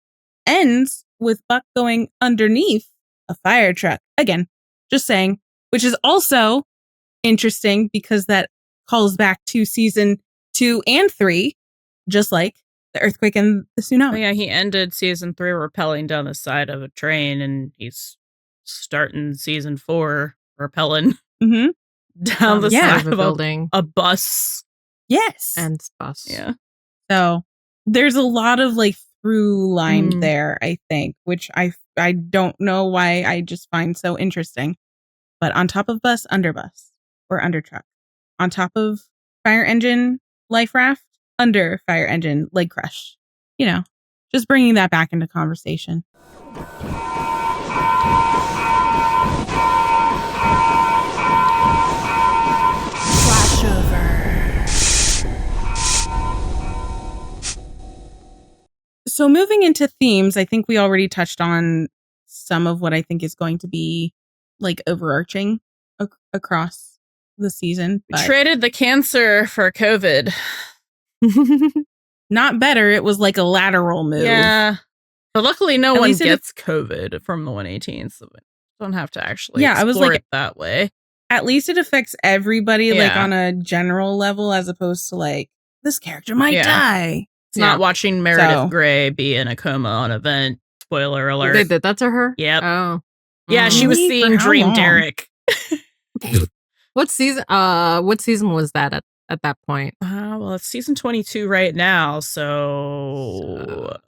ends with Buck going underneath a fire truck. Again, just saying, which is also interesting because that calls back to season 2 and 3, just like the earthquake and the tsunami. Oh, yeah, he ended season 3 rappelling down the side of a train, and he's starting season 4 rappelling down the side of a building, a bus. Yes, and bus. Yeah. So there's a lot of like through line there, I think, which I don't know why I just find so interesting. But on top of bus, under bus, or under truck. On top of fire engine, life raft, under fire engine, leg crush. You know, just bringing that back into conversation. Flashover. So moving into themes, I think we already touched on some of what I think is going to be like overarching across the season. We traded the cancer for COVID. Not better. It was like a lateral move. Yeah. But luckily no one gets COVID from the 118, so we don't have to actually explore it that way. At least it affects everybody like on a general level, as opposed to like, this character might die. It's not watching Meredith Grey be in a coma on a vent. Spoiler alert. They did that to her? Yep. Oh. Yeah, she was seeing Dream Derek. What season was that at that point? Well, it's season 22 right now, so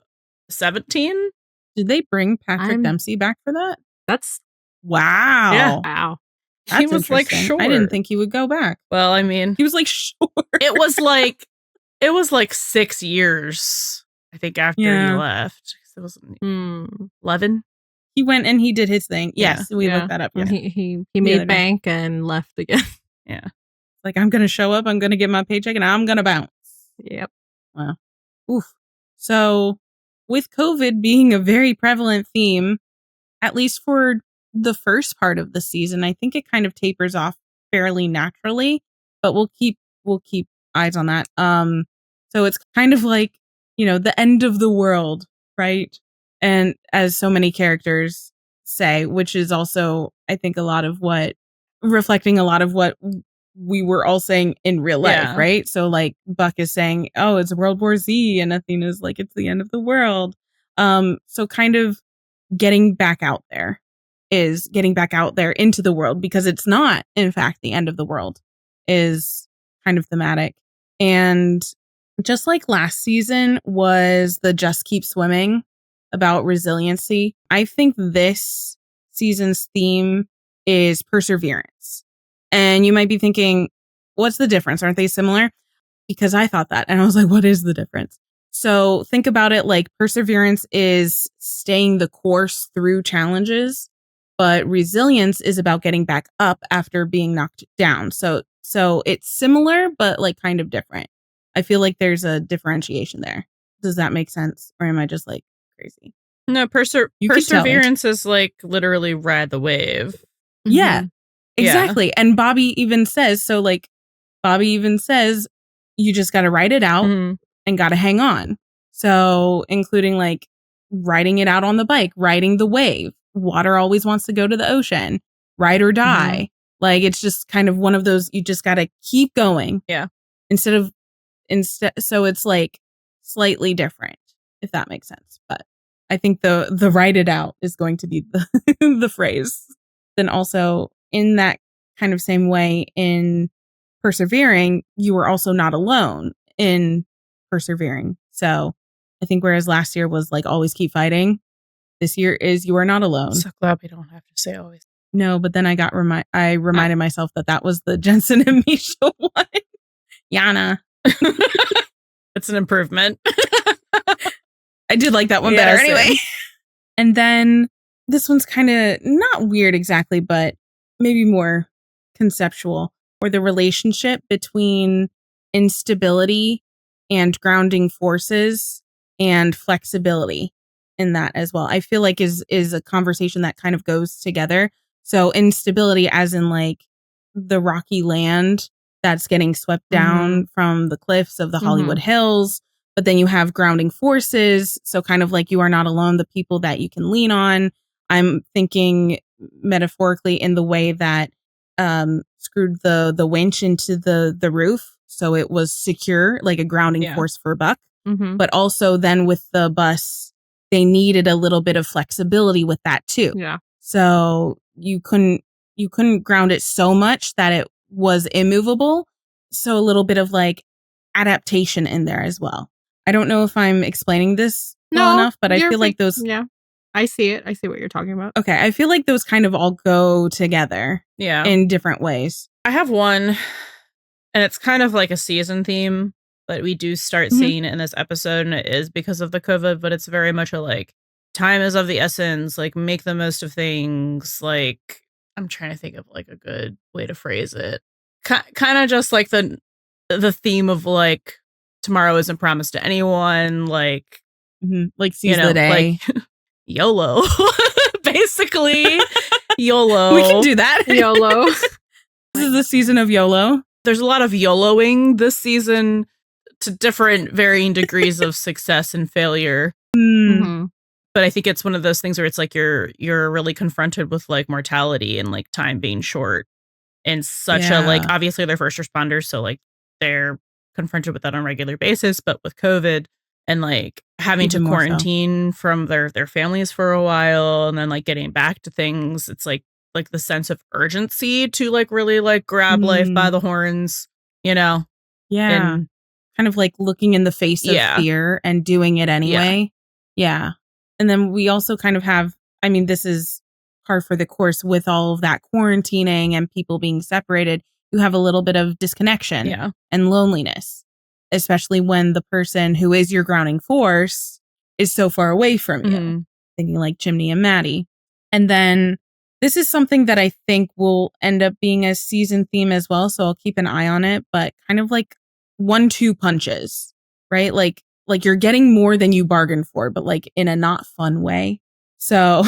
17? Did they bring Patrick Dempsey back for that? That's wow. Yeah. Wow. That's he was like short. I didn't think he would go back. Well, I mean, he was like short. It was like 6 years, I think, after he left. It was 11. He went and he did his thing. Yes, we looked that up. Yeah. He made bank and left again. Yeah. Like, I'm going to show up, I'm going to get my paycheck, and I'm going to bounce. Yep. Wow. Oof. So, with COVID being a very prevalent theme, at least for the first part of the season. I think it kind of tapers off fairly naturally, but we'll keep eyes on that. So it's kind of like, the end of the world, right? And as so many characters say, which is also, I think, reflecting a lot of what we were all saying in real life, right? So like Buck is saying, oh, it's World War Z, and Athena's like, it's the end of the world. So kind of getting back out there into the world, because it's not, in fact, the end of the world, is kind of thematic. And just like last season was the Just Keep Swimming about resiliency, I think this season's theme is perseverance. And you might be thinking, what's the difference? Aren't they similar? Because I thought that. And I was like, what is the difference? So think about it like perseverance is staying the course through challenges, but resilience is about getting back up after being knocked down. So it's similar, but like kind of different. I feel like there's a differentiation there. Does that make sense? Or am I just like crazy? No, perseverance is like literally ride the wave. Yeah, exactly. Yeah. And Bobby even says, you just got to ride it out and got to hang on. So including like riding it out on the bike, riding the wave. Water always wants to go to the ocean, ride or die. Like it's just kind of one of those, you just got to keep going. Yeah. So it's like slightly different, if that makes sense. But I think the ride it out is going to be the phrase. Then also in that kind of same way in persevering, you were also not alone in persevering. So I think whereas last year was like always keep fighting, this year is you are not alone. I'm so glad we don't have to say always. No, but then I reminded myself that was the Jensen and Misha one. Yana. It's an improvement. I did like that one better anyway. And then this one's kind of not weird exactly, but maybe more conceptual, or the relationship between instability and grounding forces and flexibility in that as well. I feel like is a conversation that kind of goes together. So instability as in like the rocky land that's getting swept down from the cliffs of the Hollywood Hills. But then you have grounding forces. So kind of like you are not alone, the people that you can lean on. I'm thinking metaphorically in the way that screwed the winch into the roof. So it was secure, like a grounding force for Buck. But also then with the bus, they needed a little bit of flexibility with that too. Yeah. So you couldn't ground it so much that it was immovable. So a little bit of like adaptation in there as well. I don't know if I'm explaining this well enough, but I feel like those... Yeah, I see it. I see what you're talking about. Okay, I feel like those kind of all go together in different ways. I have one, and it's kind of like a season theme, but we do start seeing it in this episode, and it is because of the COVID, but it's very much a like, time is of the essence, like make the most of things, like, I'm trying to think of like a good way to phrase it. Kind of just like the theme of like, tomorrow isn't promised to anyone, like seize the day, like YOLO. Basically YOLO. We can do that. YOLO. This is the season of YOLO. There's a lot of YOLOing this season to different varying degrees of success and failure. But I think it's one of those things where it's like you're really confronted with like mortality and like time being short, and such a like, obviously they're first responders, so like they're confronted with that on a regular basis, but with COVID and like having to quarantine from their families for a while, and then like getting back to things, it's like the sense of urgency to like really like grab life by the horns, and kind of like looking in the face of fear and doing it anyway. And then we also kind of have, I mean, this is par for the course with all of that quarantining and people being separated. You have a little bit of disconnection and loneliness, especially when the person who is your grounding force is so far away from you. Thinking like Chimney and Maddie. And then this is something that I think will end up being a season theme as well, so I'll keep an eye on it, but kind of like 1-2 punches, right? Like you're getting more than you bargained for, but like in a not fun way. So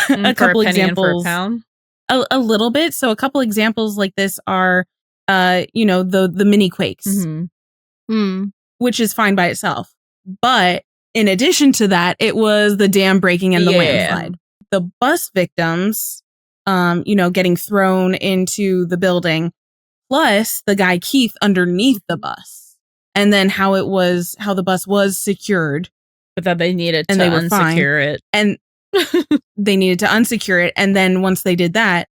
a couple examples, for a pound. A little bit. So a couple examples like this are, the mini quakes, which is fine by itself. But in addition to that, it was the dam breaking and the landslide. The bus victims, getting thrown into the building, plus the guy Keith underneath the bus, and then how the bus was secured, but that they needed and to they were unsecure it, and they needed to unsecure it, and then once they did that,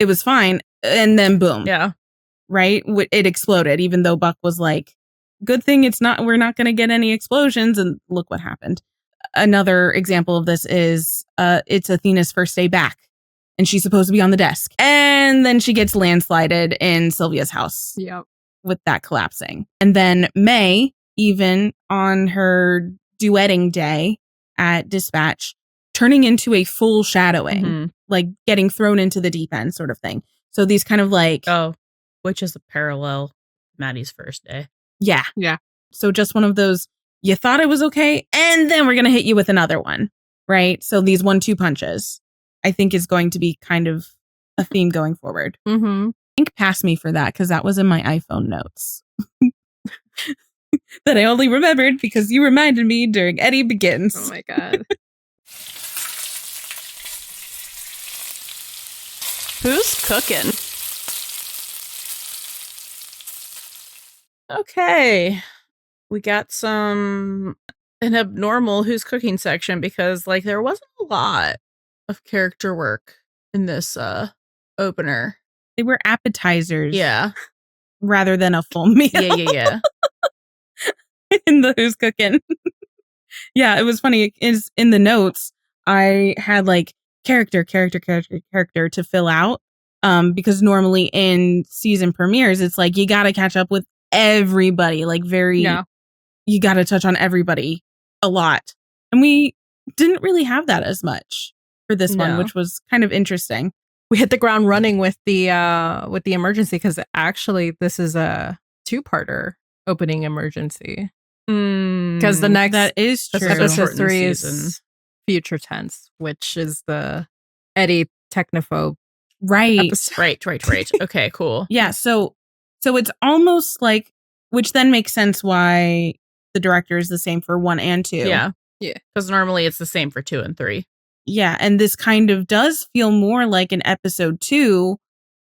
it was fine, and then boom, right, it exploded. Even though Buck was like, "Good thing we're not going to get any explosions," and look what happened. Another example of this is it's Athena's first day back, and she's supposed to be on the desk, and then she gets landslided in Sylvia's house. Yep. With that collapsing. And then May, even on her duetting day at dispatch, turning into a full shadowing, like getting thrown into the deep end sort of thing. So these kind of like... Oh, which is a parallel Maddie's first day. Yeah. Yeah. So just one of those, you thought it was okay, and then we're going to hit you with another one, right? So these 1-2 punches, I think, is going to be kind of a theme going forward. Think past me for that, because that was in my iPhone notes that I only remembered because you reminded me during Eddie Begins. Oh my god. Who's cooking? Okay, we got an abnormal who's cooking section, because there wasn't a lot of character work in this opener. They were appetizers. Yeah. Rather than a full meal. Yeah. In the who's cooking. Yeah, it was funny. Is in the notes, I had like character to fill out. Because normally in season premieres, it's like you gotta catch up with everybody. You gotta touch on everybody a lot. And we didn't really have that as much for this one, which was kind of interesting. We hit the ground running with the emergency, because actually this is a 2-parter opening emergency. Because the next that is true. episode 3 is future tense, which is the Eddie technophobe. Right. Right. Okay, cool. Yeah. So it's almost like, which then makes sense why the director is the same for 1 and 2. Yeah. Because normally it's the same for 2 and 3. Yeah, and this kind of does feel more like an episode 2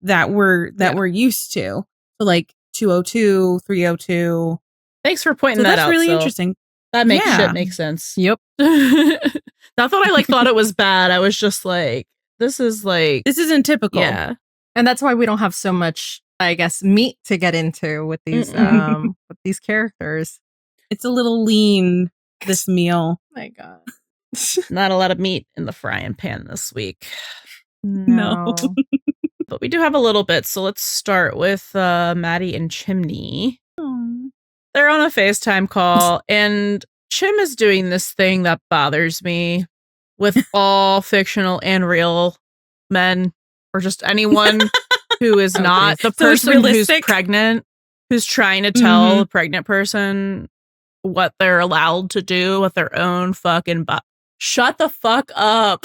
that we're used to. So like 202, 302. Thanks for pointing that out. That's really interesting. That makes shit make sense. Yep. Not that I thought it was bad. I was just like, this isn't typical. Yeah. And that's why we don't have so much, I guess, meat to get into with these characters. It's a little lean, this meal. My God. Not a lot of meat in the frying pan this week. No. But we do have a little bit, so let's start with Maddie and Chimney. Aww. They're on a FaceTime call, and Chim is doing this thing that bothers me with all fictional and real men, or just anyone who is not the person who's pregnant, who's trying to tell a pregnant person what they're allowed to do with their own fucking butt. Shut the fuck up.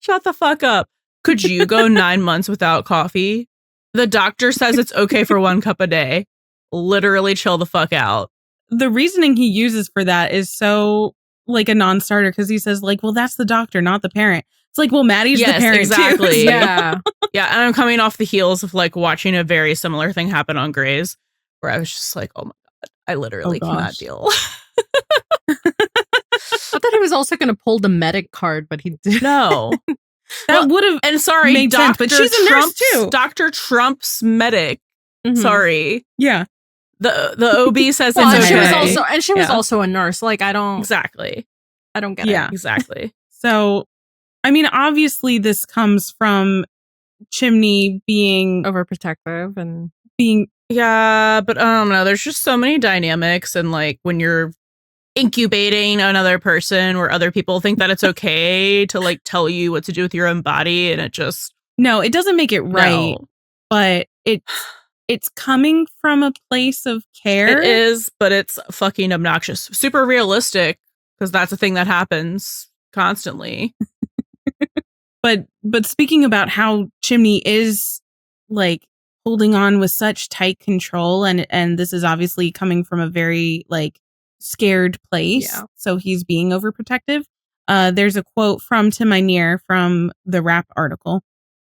Shut the fuck up. Could you go 9 months without coffee? The doctor says it's okay for 1 cup a day. Literally chill the fuck out. The reasoning he uses for that is so like a non-starter, because he says like, well, that's the doctor, not the parent. It's like, well, Maddie's the parent exactly. too. Yeah. And I'm coming off the heels of like watching a very similar thing happen on Grey's, where I was just like, oh my God, I literally cannot deal. I thought he was also going to pull the medic card, but he didn't. No. That would have made sense, but she's a nurse too. Dr. Trump's medic. Sorry. Yeah. The OB says it's okay. She was also a nurse. Like, I don't get it. Yeah. Exactly. So, I mean, obviously this comes from Chimney being overprotective and being... Yeah, but I don't know. There's just so many dynamics, and like when you're incubating another person where other people think that it's okay to like tell you what to do with your own body, and it just... No, it doesn't make it right, but it's coming from a place of care. It is, but it's fucking obnoxious. Super realistic, because that's a thing that happens constantly. But speaking about how Chimney is like holding on with such tight control, and this is obviously coming from a very like scared place. Yeah. So he's being overprotective. There's a quote from Tim Minear from the Wrap article.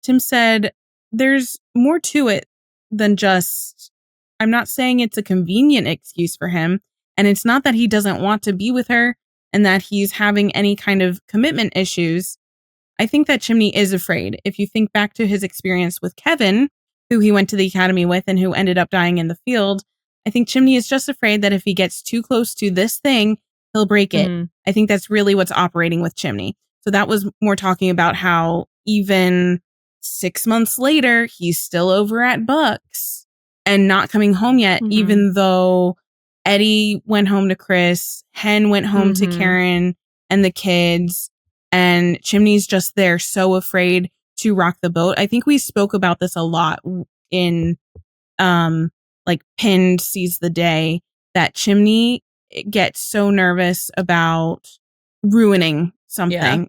Tim said, "There's more to it than just, I'm not saying it's a convenient excuse for him. And it's not that he doesn't want to be with her and that he's having any kind of commitment issues. I think that Chimney is afraid. If you think back to his experience with Kevin, who he went to the academy with and who ended up dying in the field, I think Chimney is just afraid that if he gets too close to this thing, he'll break it. Mhm. I think that's really what's operating with Chimney." So that was more talking about how even 6 months later, he's still over at Buck's and not coming home yet, Mhm. even though Eddie went home to Chris, Hen went home to Mhm. Karen and the kids, and Chimney's just there so afraid to rock the boat. I think we spoke about this a lot in like Pinned Seize the Day, that Chimney gets so nervous about ruining something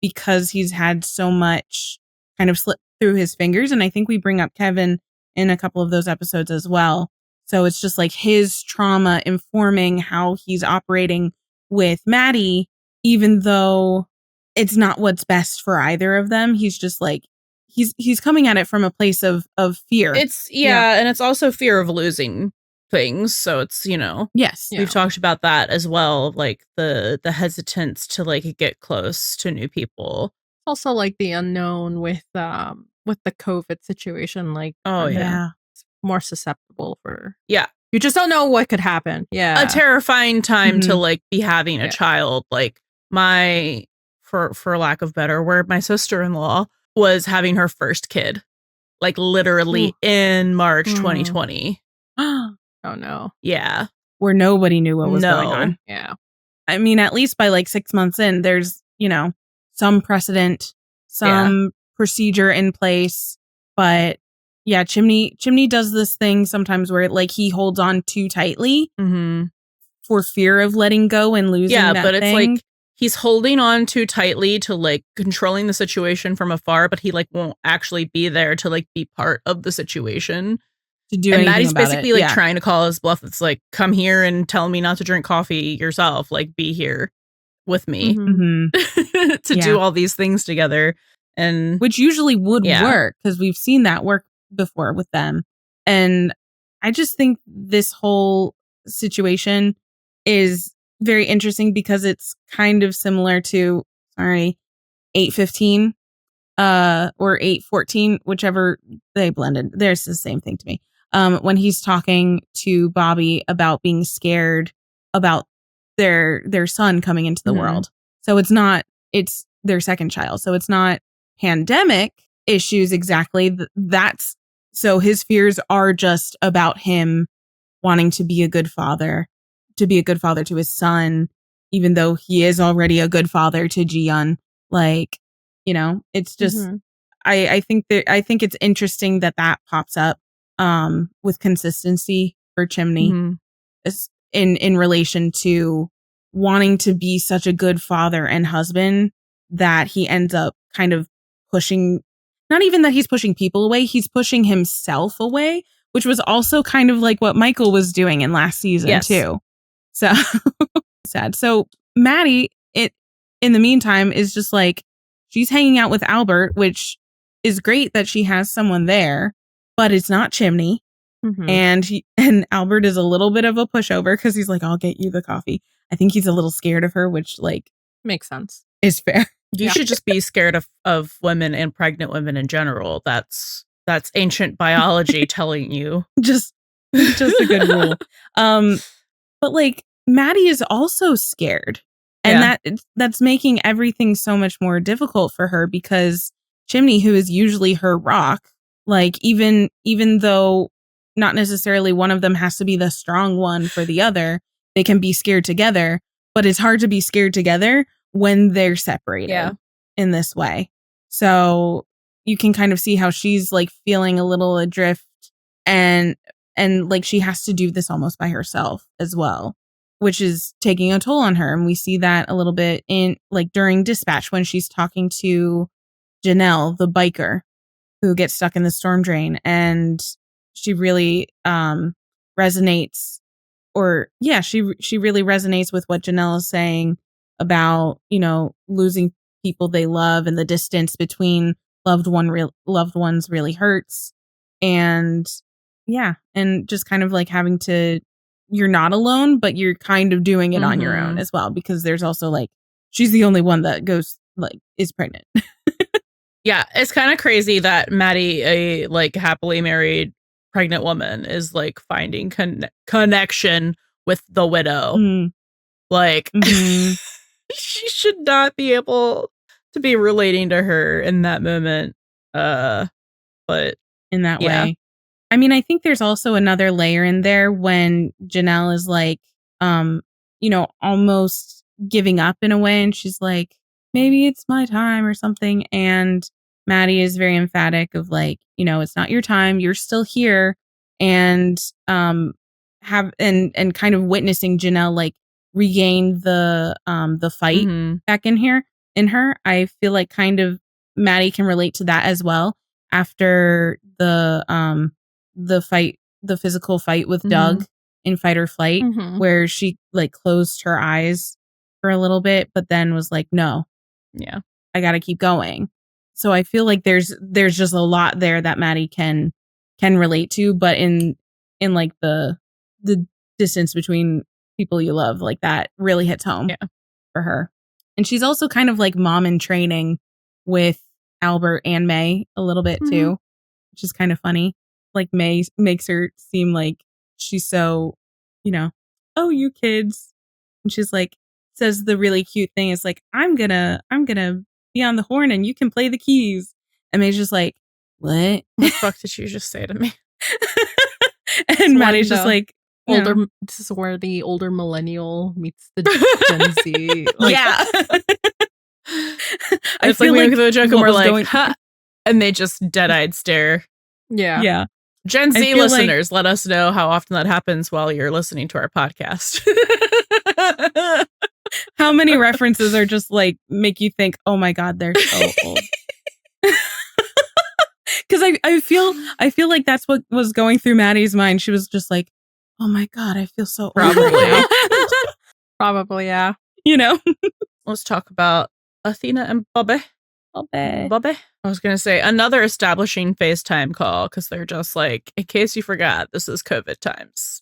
because he's had so much kind of slip through his fingers. And I think we bring up Kevin in a couple of those episodes as well. So it's just like his trauma informing how he's operating with Maddie, even though it's not what's best for either of them. He's just like, he's coming at it from a place of fear. It's and it's also fear of losing things. So it's, Yes. Yeah. we've talked about that as well, like the hesitance to like get close to new people. Also, like the unknown with the COVID situation, like Oh, yeah. it's more susceptible for. Yeah. You just don't know what could happen. Yeah, A terrifying time to Mhm. like be having a Yeah. child. Like my, for lack of better word, my sister-in-law was having her first kid, like literally in March Mm. 2020. Oh no. Yeah. Where nobody knew what was going No. on. Yeah. I mean, at least by like 6 months in, there's, some precedent, some procedure in place. But yeah, Chimney does this thing sometimes where like he holds on too tightly Mm-hmm. for fear of letting go and losing Yeah, that but it's thing. like he's holding on too tightly to like controlling the situation from afar, but he like won't actually be there to like be part of the situation. To do And anything Maddie's about basically it. like Yeah. trying to call his bluff. It's like, come here and tell me not to drink coffee yourself. Like, be here with me Mhm. Mhm. to Yeah. do all these things together. And Which usually would Yeah. work because we've seen that work before with them. And I just think this whole situation is very interesting because it's kind of similar to 815 or 814, whichever they blended. There's the same thing to me. When he's talking to Bobby about being scared about their son coming into the Mhm. world. So it's their second child. So it's not pandemic issues exactly. So his fears are just about him wanting to be a good father to his son, even though he is already a good father to Ji-yeon. Like, it's just, Mhm. I think it's interesting that pops up with consistency for Chimney Mhm. in relation to wanting to be such a good father and husband that he ends up kind of pushing, not even that he's pushing people away, he's pushing himself away, which was also kind of like what Michael was doing in last season Yes. too. So sad. So Maddie, in the meantime, is just like, she's hanging out with Albert, which is great that she has someone there, but it's not Chimney. Mhm. And Albert is a little bit of a pushover because he's like, I'll get you the coffee. I think he's a little scared of her, which like Makes sense. is fair. You Yeah. should just be scared of women and pregnant women in general. That's ancient biology telling you. just a good rule. But like Maddie is also scared. And Yeah. that's making everything so much more difficult for her because Chimney, who is usually her rock, like even though not necessarily one of them has to be the strong one for the other, they can be scared together, but it's hard to be scared together when they're separated Yeah. in this way. So you can kind of see how she's like feeling a little adrift and like she has to do this almost by herself as well. which is taking a toll on her. And we see that a little bit in like during dispatch when she's talking to Janelle, the biker who gets stuck in the storm drain. And she really resonates, she really resonates with what Janelle is saying about, losing people they love, and the distance between loved ones really hurts. And and just kind of like having to, you're not alone, but you're kind of doing it on your own as well, because there's also like, she's the only one that goes like is pregnant. Yeah, it's kind of crazy that Maddie, a like happily married pregnant woman, is like finding connection with the widow. Like, she should not be able to be relating to her in that moment. But in that way. I mean, I think there's also another layer in there when Janelle is like, almost giving up in a way. And she's like, maybe it's my time or something. And Maddie is very emphatic of like, it's not your time. You're still here. And kind of witnessing Janelle like regain the fight back in her. I feel like kind of Maddie can relate to that as well after the physical fight with Doug in Fight or Flight, where she like closed her eyes for a little bit, but then was like, no, I gotta keep going. So I feel like there's just a lot there that Maddie can relate to, but in like the distance between people you love, like that really hits home for her. And she's also kind of like mom in training with Albert and May a little bit too, which is kind of funny. Like May makes her seem like she's so, oh, you kids. And she's like, says the really cute thing is like, I'm gonna be on the horn and you can play the keys. And May's just like, what? What the fuck did you just say to me? And Maddie's just like, this is where the older millennial meets the Gen Z. Like, yeah. It's like we look at the joke and we're like, huh? And they just dead-eyed stare. Yeah. Yeah. Gen Z listeners, let us know how often that happens while you're listening to our podcast. How many references are just like make you think, oh my God, they're so old. Because I feel like that's what was going through Maddie's mind. She was just like, oh my God, I feel so old. Probably, yeah. Let's talk about Athena and Bobby. Bobby. I was going to say another establishing FaceTime call, because they're just like, in case you forgot, this is COVID times.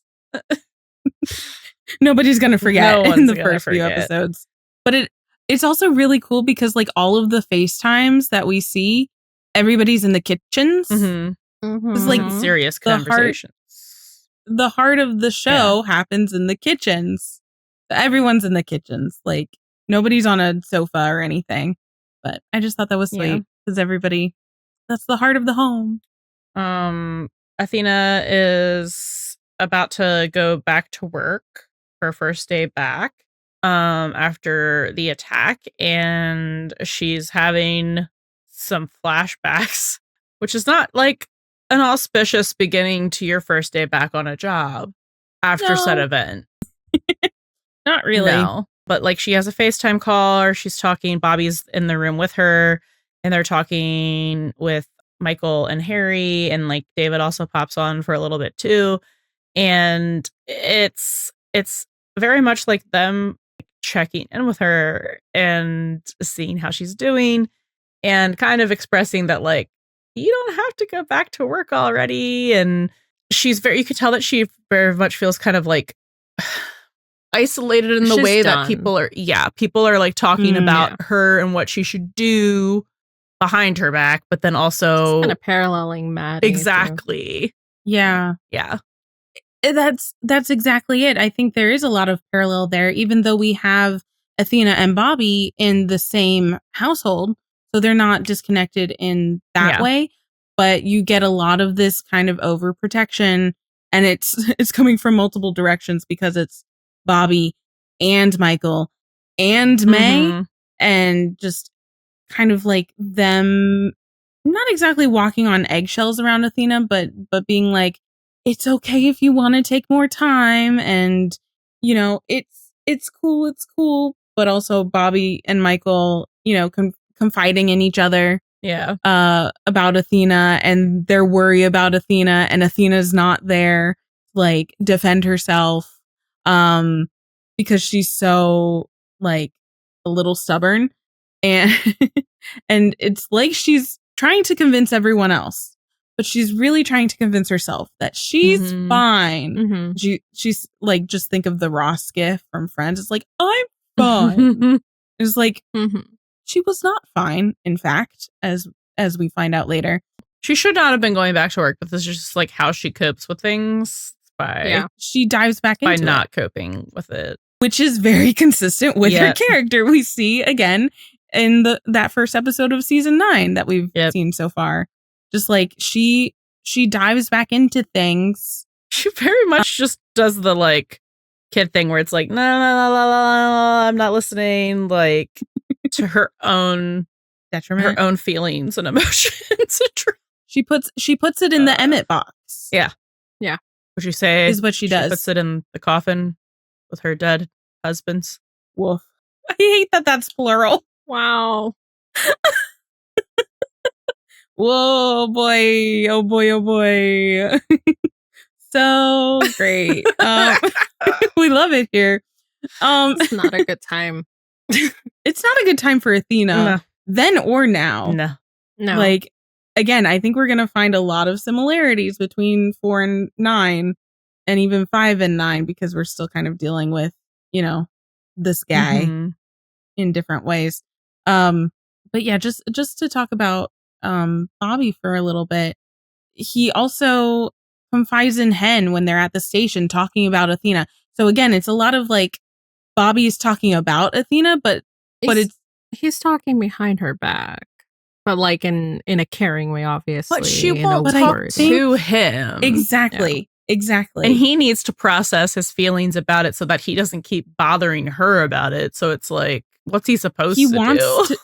Nobody's going to forget in the first few episodes. But it's also really cool because like all of the FaceTimes that we see, everybody's in the kitchens. It's like serious conversations. The heart of the show happens in the kitchens. Everyone's in the kitchens. Like nobody's on a sofa or anything. But I just thought that was sweet because that's the heart of the home. Athena is about to go back to work, her first day back after the attack, and she's having some flashbacks, which is not like an auspicious beginning to your first day back on a job after said event. Not really. No. But like she has a FaceTime call, or she's talking, Bobby's in the room with her, and they're talking with Michael and Harry, and like David also pops on for a little bit too. And it's very much like them checking in with her and seeing how she's doing, and kind of expressing that like, you don't have to go back to work already. And you could tell that she very much feels kind of like isolated in the way that people are like talking about her and what she should do behind her back, but then also kind of paralleling Maddie. Exactly. Too. Yeah. That's exactly it. I think there is a lot of parallel there, even though we have Athena and Bobby in the same household, so they're not disconnected in that way. But you get a lot of this kind of overprotection, and it's coming from multiple directions because it's Bobby and Michael and May, and just kind of like them not exactly walking on eggshells around Athena, but being like, it's okay if you want to take more time, and you know, it's cool, but also Bobby and Michael, you know, confiding in each other Yeah. about Athena and their worry about Athena, and Athena's not there to, like, defend herself because she's so, like, a little stubborn, and and it's like she's trying to convince everyone else, but she's really trying to convince herself that she's fine. She's like, just think of the Ross gif from Friends. It's like, I'm fine. It's like, she was not fine, in fact, as we find out later. She should not have been going back to work, but this is just like how she copes with things She dives back by into not it, coping with it. which is very consistent with her character. We see again in that first episode of season 9 that we've seen so far. Just like she dives back into things. She very much just does the like kid thing where it's like, no, I'm not listening, like to her own detriment, her own feelings and emotions. She puts it in the Emmett box. Yeah. Would you say is what she does? Puts it in the coffin with her dead husbands. Woof. I hate that that's plural. Wow. Whoa, boy. Oh, boy. Oh, boy. So great. We love it here. It's not a good time. It's not a good time for Athena then or now. No. Like, again, I think we're going to find a lot of similarities between 4 and 9 and even 5 and 9 because we're still kind of dealing with, you know, this guy in different ways. But yeah, just to talk about Bobby for a little bit. He also confides in Hen when they're at the station talking about Athena. So again, it's a lot of like Bobby's talking about Athena, but he's talking behind her back. But like in a caring way, obviously. But she won't talk to him. Exactly. Exactly. And he needs to process his feelings about it so that he doesn't keep bothering her about it. So it's like, what's he supposed to do?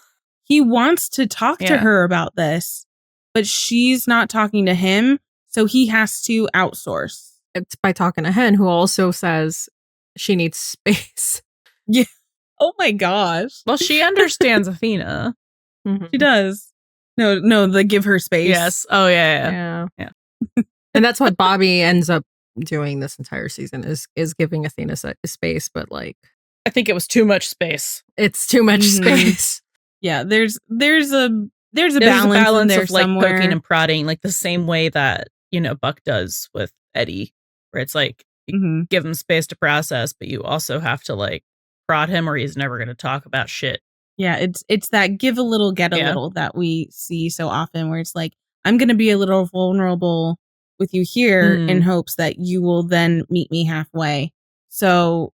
He wants to talk to her about this, but she's not talking to him. So he has to outsource. It's by talking to Hen, who also says she needs space. Yeah. Oh my gosh. Well, she understands Athena. She does. No, they give her space. Yes. Oh, yeah. And that's what Bobby ends up doing this entire season is giving Athena space, but like I think it was too much space. It's too much space. Yeah, there's a balance in there of like somewhere. poking and prodding, like the same way that, you know, Buck does with Eddie, where it's like you give him space to process, but you also have to like prod him or he's never going to talk about shit. Yeah, it's that give a little, get a little that we see so often where it's like, I'm going to be a little vulnerable with you here in hopes that you will then meet me halfway. So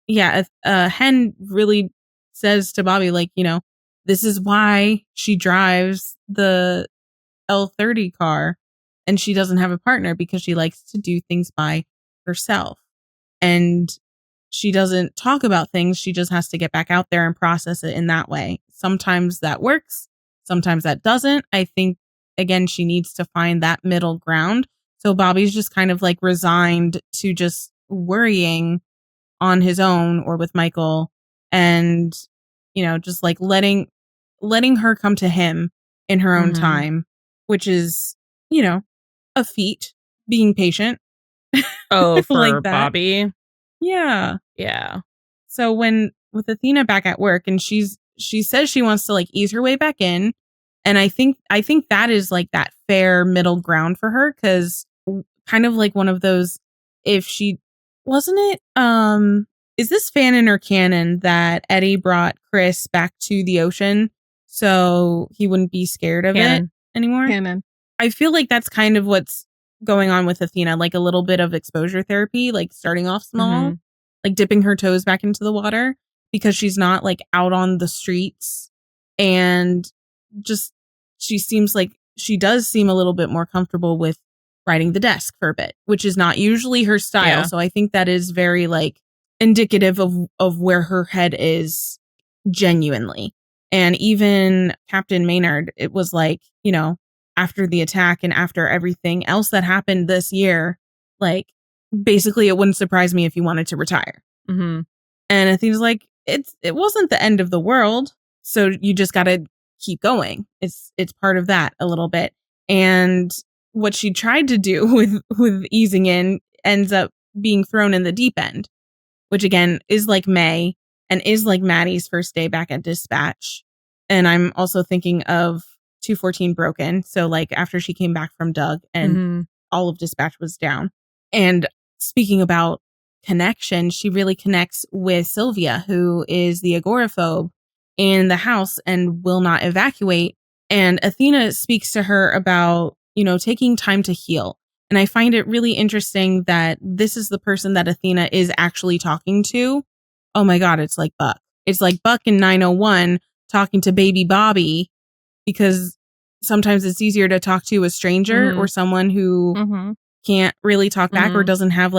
yeah, Hen really says to Bobby, like, you know, this is why she drives the L30 car and she doesn't have a partner because she likes to do things by herself. And she doesn't talk about things. She just has to get back out there and process it in that way. Sometimes that works. Sometimes that doesn't. I think, again, she needs to find that middle ground. So Bobby's just kind of like resigned to just worrying on his own or with Michael and, you know, just like letting her come to him in her own time, which is, you know, a feat, being patient. Oh, for like Bobby. Yeah. Yeah. So with Athena back at work and she says she wants to like ease her way back in. And I think that is like that fair middle ground for her. Cause kind of like one of those, if she wasn't it, is this fanon or canon that Eddie brought Chris back to the ocean so he wouldn't be scared of it anymore? Canon. I feel like that's kind of what's going on with Athena, like a little bit of exposure therapy, like starting off small, like dipping her toes back into the water because she's not like out on the streets and just she does seem a little bit more comfortable with riding the desk for a bit, which is not usually her style. Yeah. So I think that is very like indicative of where her head is genuinely. And even Captain Maynard, it was like, you know, after the attack and after everything else that happened this year, like basically it wouldn't surprise me if he wanted to retire. Mm-hmm. And Athena's like, it wasn't the end of the world. So you just got to keep going. It's part of that a little bit. And what she tried to do with easing in ends up being thrown in the deep end, which again is like May and is like Maddie's first day back at dispatch. And I'm also thinking of 214 Broken. So like after she came back from Doug and all of dispatch was down. And speaking about connection, she really connects with Sylvia, who is the agoraphobe in the house and will not evacuate. And Athena speaks to her about, taking time to heal. And I find it really interesting that this is the person that Athena is actually talking to. Oh my God, it's like Buck. It's like Buck in 901 talking to baby Bobby, because sometimes it's easier to talk to a stranger or someone who can't really talk back or doesn't have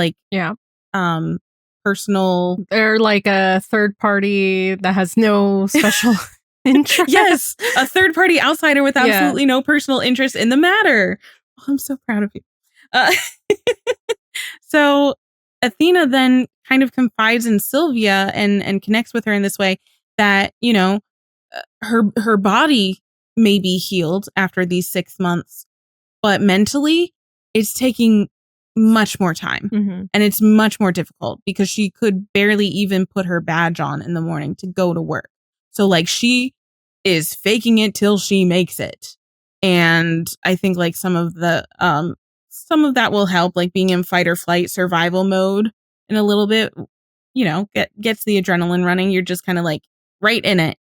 personal. They're like a third party that has no special interest. Yes, a third party outsider with absolutely no personal interest in the matter. Oh, I'm so proud of you. So Athena then kind of confides in Sylvia and connects with her in this way that, her body may be healed after these 6 months, but mentally it's taking much more time and it's much more difficult because she could barely even put her badge on in the morning to go to work. So like she is faking it till she makes it. And I think like some of that will help, like being in fight or flight survival mode in a little bit, gets the adrenaline running. You're just kind of like right in it,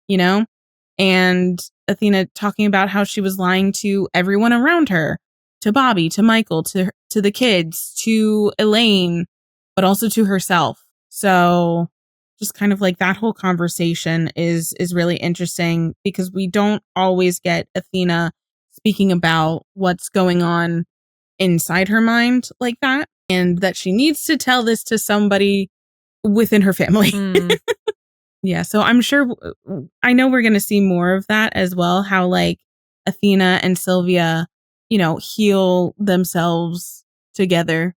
And Athena talking about how she was lying to everyone around her, to Bobby, to Michael, to the kids, to Elaine, but also to herself. So just kind of like that whole conversation is really interesting because we don't always get Athena speaking about what's going on inside her mind like that, and that she needs to tell this to somebody within her family. Yeah, so I know we're going to see more of that as well, how like Athena and Sylvia, heal themselves together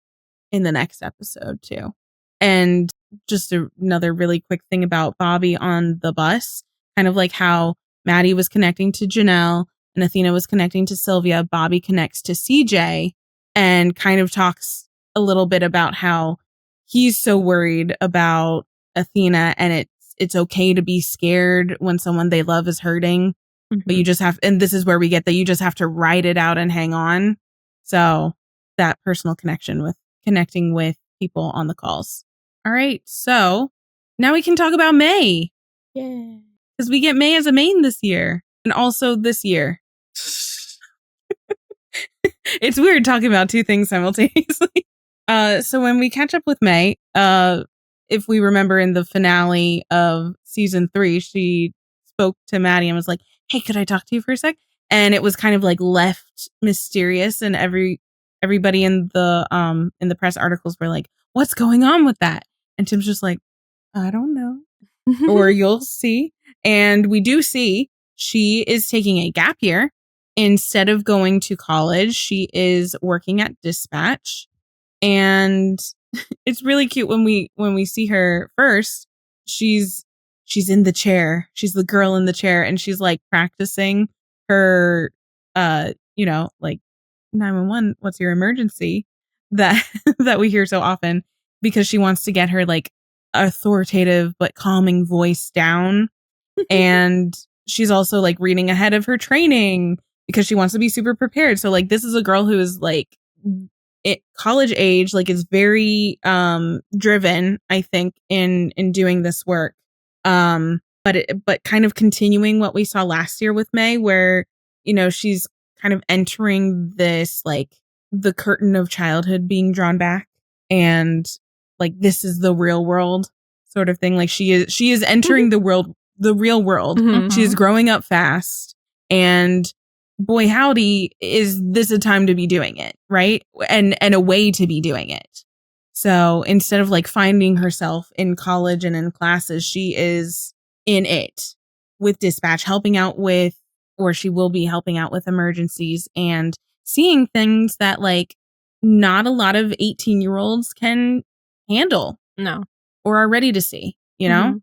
in the next episode too. And just another really quick thing about Bobby on the bus, kind of like how Maddie was connecting to Janelle and Athena was connecting to Sylvia. Bobby connects to CJ and kind of talks a little bit about how he's so worried about Athena, and it's okay to be scared when someone they love is hurting, but you just have, and this is where we get that you just have to ride it out and hang on. So that personal connection with connecting with people on the calls. All right. So now we can talk about May. Yeah. Because we get May as a main this year and also this year. It's weird talking about two things simultaneously. So when we catch up with May, if we remember in the finale of season 3, she spoke to Maddie and was like, "Hey, could I talk to you for a sec?" And it was kind of like left mysterious, and everybody in the press articles were like, "What's going on with that?" And Tim's just like, "I don't know." Or you'll see. And we do see she is taking a gap year. Instead of going to college, she is working at dispatch. And it's really cute when we see her first. She's in the chair. She's the girl in the chair, and she's like practicing her like 911, what's your emergency, that that we hear so often, because she wants to get her like authoritative but calming voice down. And she's also like reading ahead of her training because she wants to be super prepared. So like this is a girl who is like college age, like is very driven, I think, in doing this work. But kind of continuing what we saw last year with May, where she's kind of entering this, like the curtain of childhood being drawn back, and like this is the real world sort of thing. Like she is entering the real world. She is growing up fast, and boy howdy, is this a time to be doing it, right? And a way to be doing it. So instead of like finding herself in college and in classes, she is in it with dispatch, helping out with, or she will be helping out with emergencies and seeing things that like not a lot of 18-year-olds can handle. No. are ready to see, you know?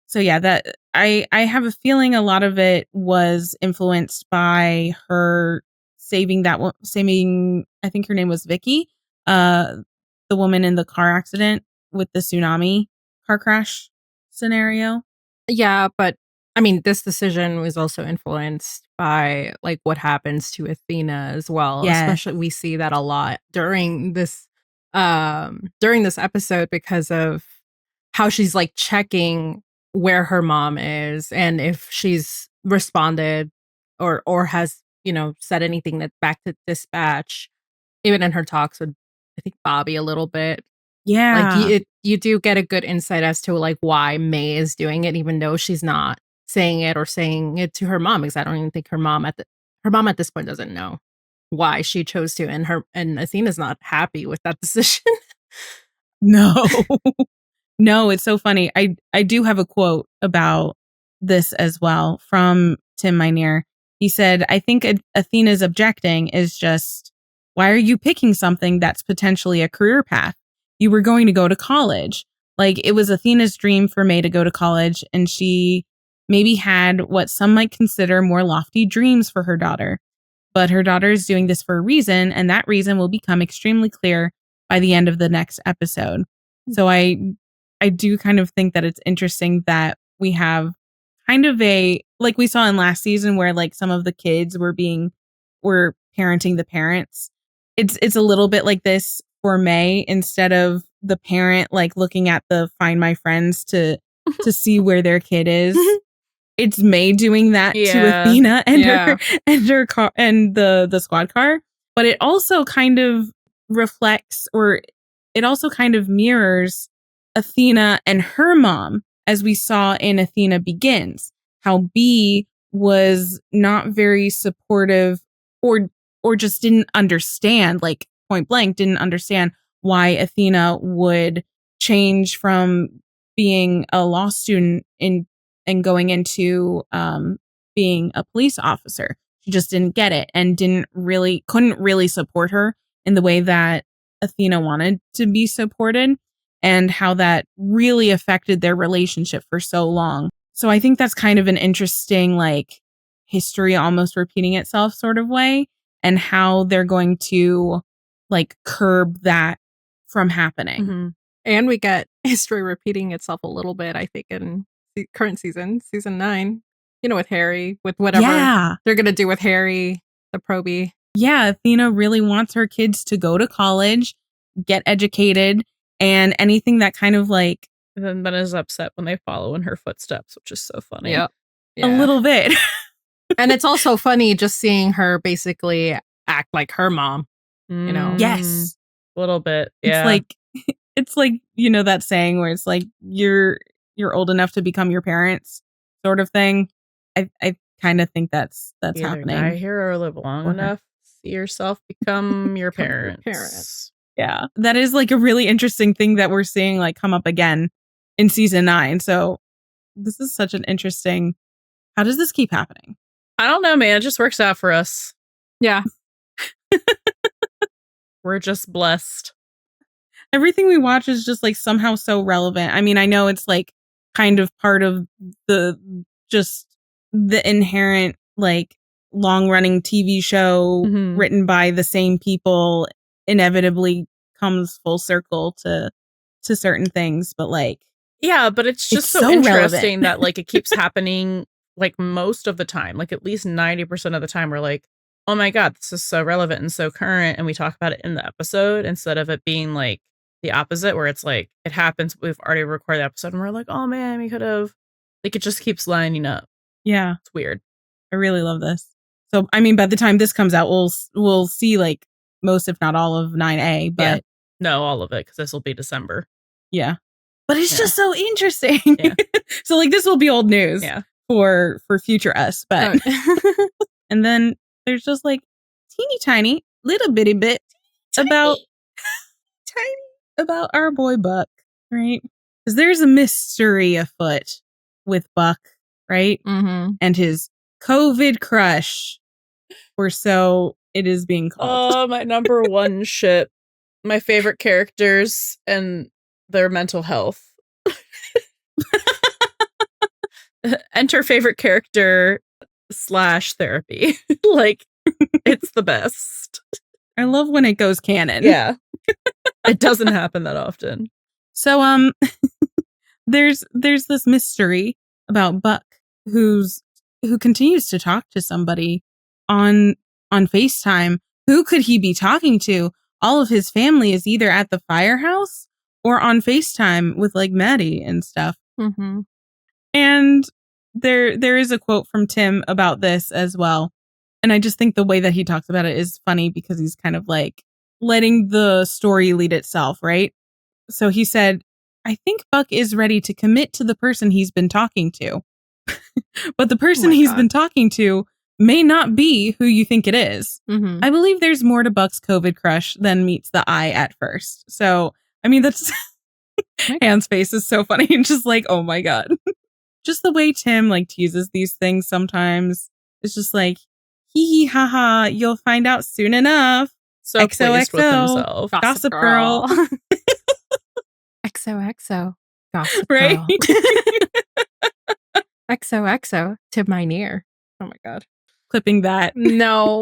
So yeah, that I have a feeling a lot of it was influenced by her saving I think her name was Vicky, the woman in the car accident with the tsunami car crash scenario. Yeah, but I mean, this decision was also influenced by like what happens to Athena as well. Yes. Especially we see that a lot during this episode because of how she's like checking where her mom is and if she's responded or has, said anything that back to dispatch, even in her talks with I think Bobby a little bit. Yeah. Like you do get a good insight as to like why May is doing it, even though she's not saying it or saying it to her mom, because I don't even think her mom at this point doesn't know why she chose to, and Athena's not happy with that decision. No. No, it's so funny. I do have a quote about this as well from Tim Minear. He said, I think Athena's objecting is just, why are you picking something that's potentially a career path? You were going to go to college. Like, it was Athena's dream for May to go to college, and she maybe had what some might consider more lofty dreams for her daughter. But her daughter is doing this for a reason, and that reason will become extremely clear by the end of the next episode. So I do kind of think that it's interesting that we have kind of like we saw in last season where like some of the kids were parenting the parents. It's a little bit like this for May, instead of the parent like looking at the Find My Friends to see where their kid is. It's May doing that to Athena and her car and the squad car. But it also kind of reflects, or it also kind of mirrors Athena and her mom, as we saw in Athena Begins, how B was not very supportive or just didn't understand, like point blank, didn't understand why Athena would change from being a law student and going into being a police officer. She just didn't get it and couldn't really support her in the way that Athena wanted to be supported, and how that really affected their relationship for so long. So I think that's kind of an interesting, like, history almost repeating itself sort of way, and how they're going to like curb that from happening. And we get history repeating itself a little bit, I think, in the current season 9, with Harry, with whatever they're going to do with Harry, the probie. Yeah, Athena really wants her kids to go to college, get educated, and anything that kind of like... And then is upset when they follow in her footsteps, which is so funny. Yeah. A little bit. And it's also funny just seeing her basically act like her mom, Yes. A little bit. Yeah. It's like, that saying where it's like, you're old enough to become your parents sort of thing. I kind of think that's either happening. Die here or live long enough. See yourself become your parents. Yeah. That is like a really interesting thing that we're seeing like come up again in season 9. So this is such an interesting... How does this keep happening? I don't know, man. It just works out for us. Yeah. We're just blessed. Everything we watch is just like somehow so relevant. I mean, I know it's like kind of part of the inherent like long running TV show written by the same people inevitably comes full circle to certain things, but like... Yeah, but it's just so interesting that like it keeps happening like most of the time, like at least 90% of the time we're like, oh my God, this is so relevant and so current. And we talk about it in the episode instead of it being like the opposite, where it's like, it happens, we've already recorded the episode and we're like, oh man, we could have... Like, it just keeps lining up. Yeah. It's weird. I really love this. So, I mean, by the time this comes out, we'll see like most, if not all of 9A, but... Yeah. No, all of it, because this will be December. Yeah. But it's just so interesting. Yeah. So like this will be old news for future us. But and then there's just like teeny tiny little bitty bit about our boy Buck, right? Because there's a mystery afoot with Buck, right? And his COVID crush, or so it is being called. Oh, my number one ship. My favorite characters and their mental health. Enter favorite character / therapy. Like, it's the best. I love when it goes canon. Yeah. It doesn't happen that often. So there's this mystery about Buck who continues to talk to somebody on FaceTime. Who could he be talking to? All of his family is either at the firehouse or on FaceTime with like Maddie and stuff. Mm-hmm. And there is a quote from Tim about this as well. And I just think the way that he talks about it is funny because he's kind of like letting the story lead itself, right? So he said, I think Buck is ready to commit to the person he's been talking to. But the person he's been talking to may not be who you think it is. Mm-hmm. I believe there's more to Buck's COVID crush than meets the eye at first. So, I mean, that's Han's face is so funny. And just like, oh my God. Just the way Tim like teases these things sometimes. It's just like, hee hee ha ha, you'll find out soon enough. So pleased with himself. Gossip girl. XOXO. Gossip Right? girl. XOXO to my near. Oh my God. Clipping that. No.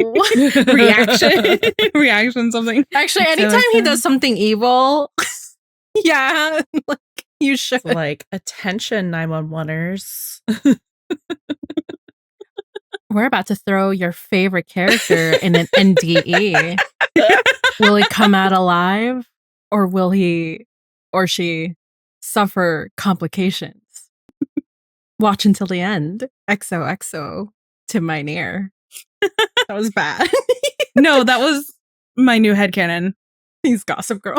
Reaction something. Actually, anytime he does something evil, yeah, like you should. It's like, attention, 911ers. We're about to throw your favorite character in an NDE. Will he come out alive, or will he or she suffer complications? Watch until the end. XOXO to my near. That was bad. No, that was my new headcanon. He's Gossip Girl.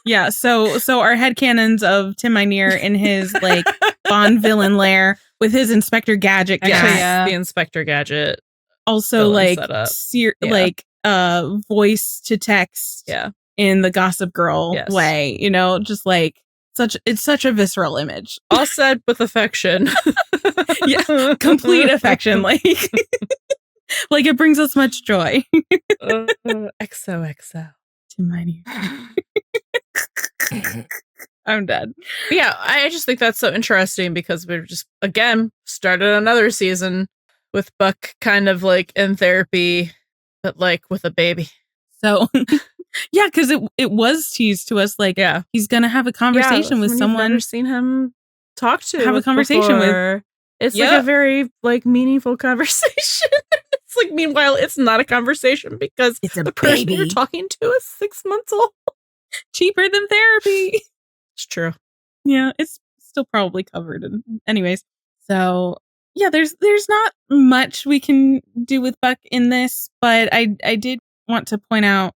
Yeah, so our headcanons of Tim Minear in his like Bond villain lair with his Inspector Gadget guy. Actually, yeah. The Inspector Gadget. Also villain like setup. like voice to text in the Gossip Girl way, you know, just like it's such a visceral image. All said with affection. Yeah, complete affection, like like it brings us much joy. XOXO. Tim Minear. I'm dead. But yeah, I just think that's so interesting because we're just, again, started another season with Buck kind of like in therapy, but like with a baby. So, yeah, because it was teased to us like, he's going to have a conversation with someone. I've never seen him talk to. Have a conversation before. It's like a very like meaningful conversation. It's like, meanwhile, it's not a conversation because it's a the person baby you're talking to is 6 months old. Cheaper than therapy. It's true. Yeah, it's still probably covered. Anyways, so yeah, there's not much we can do with Buck in this, but I did want to point out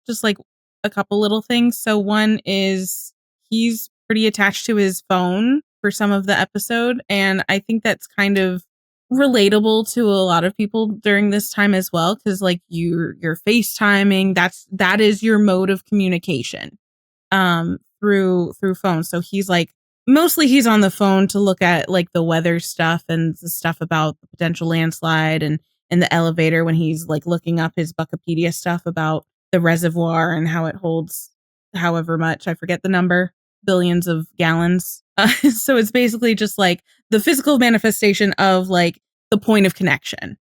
just like a couple little things. So one is he's pretty attached to his phone for some of the episode, and I think that's kind of relatable to a lot of people during this time as well, because like you're FaceTiming, that is your mode of communication through phone. So he's like mostly he's on the phone to look at like the weather stuff and the stuff about the potential landslide, and in the elevator when he's like looking up his Buckapedia stuff about the reservoir and how it holds however much, I forget the number, billions of gallons. So it's basically just like the physical manifestation of like the point of connection.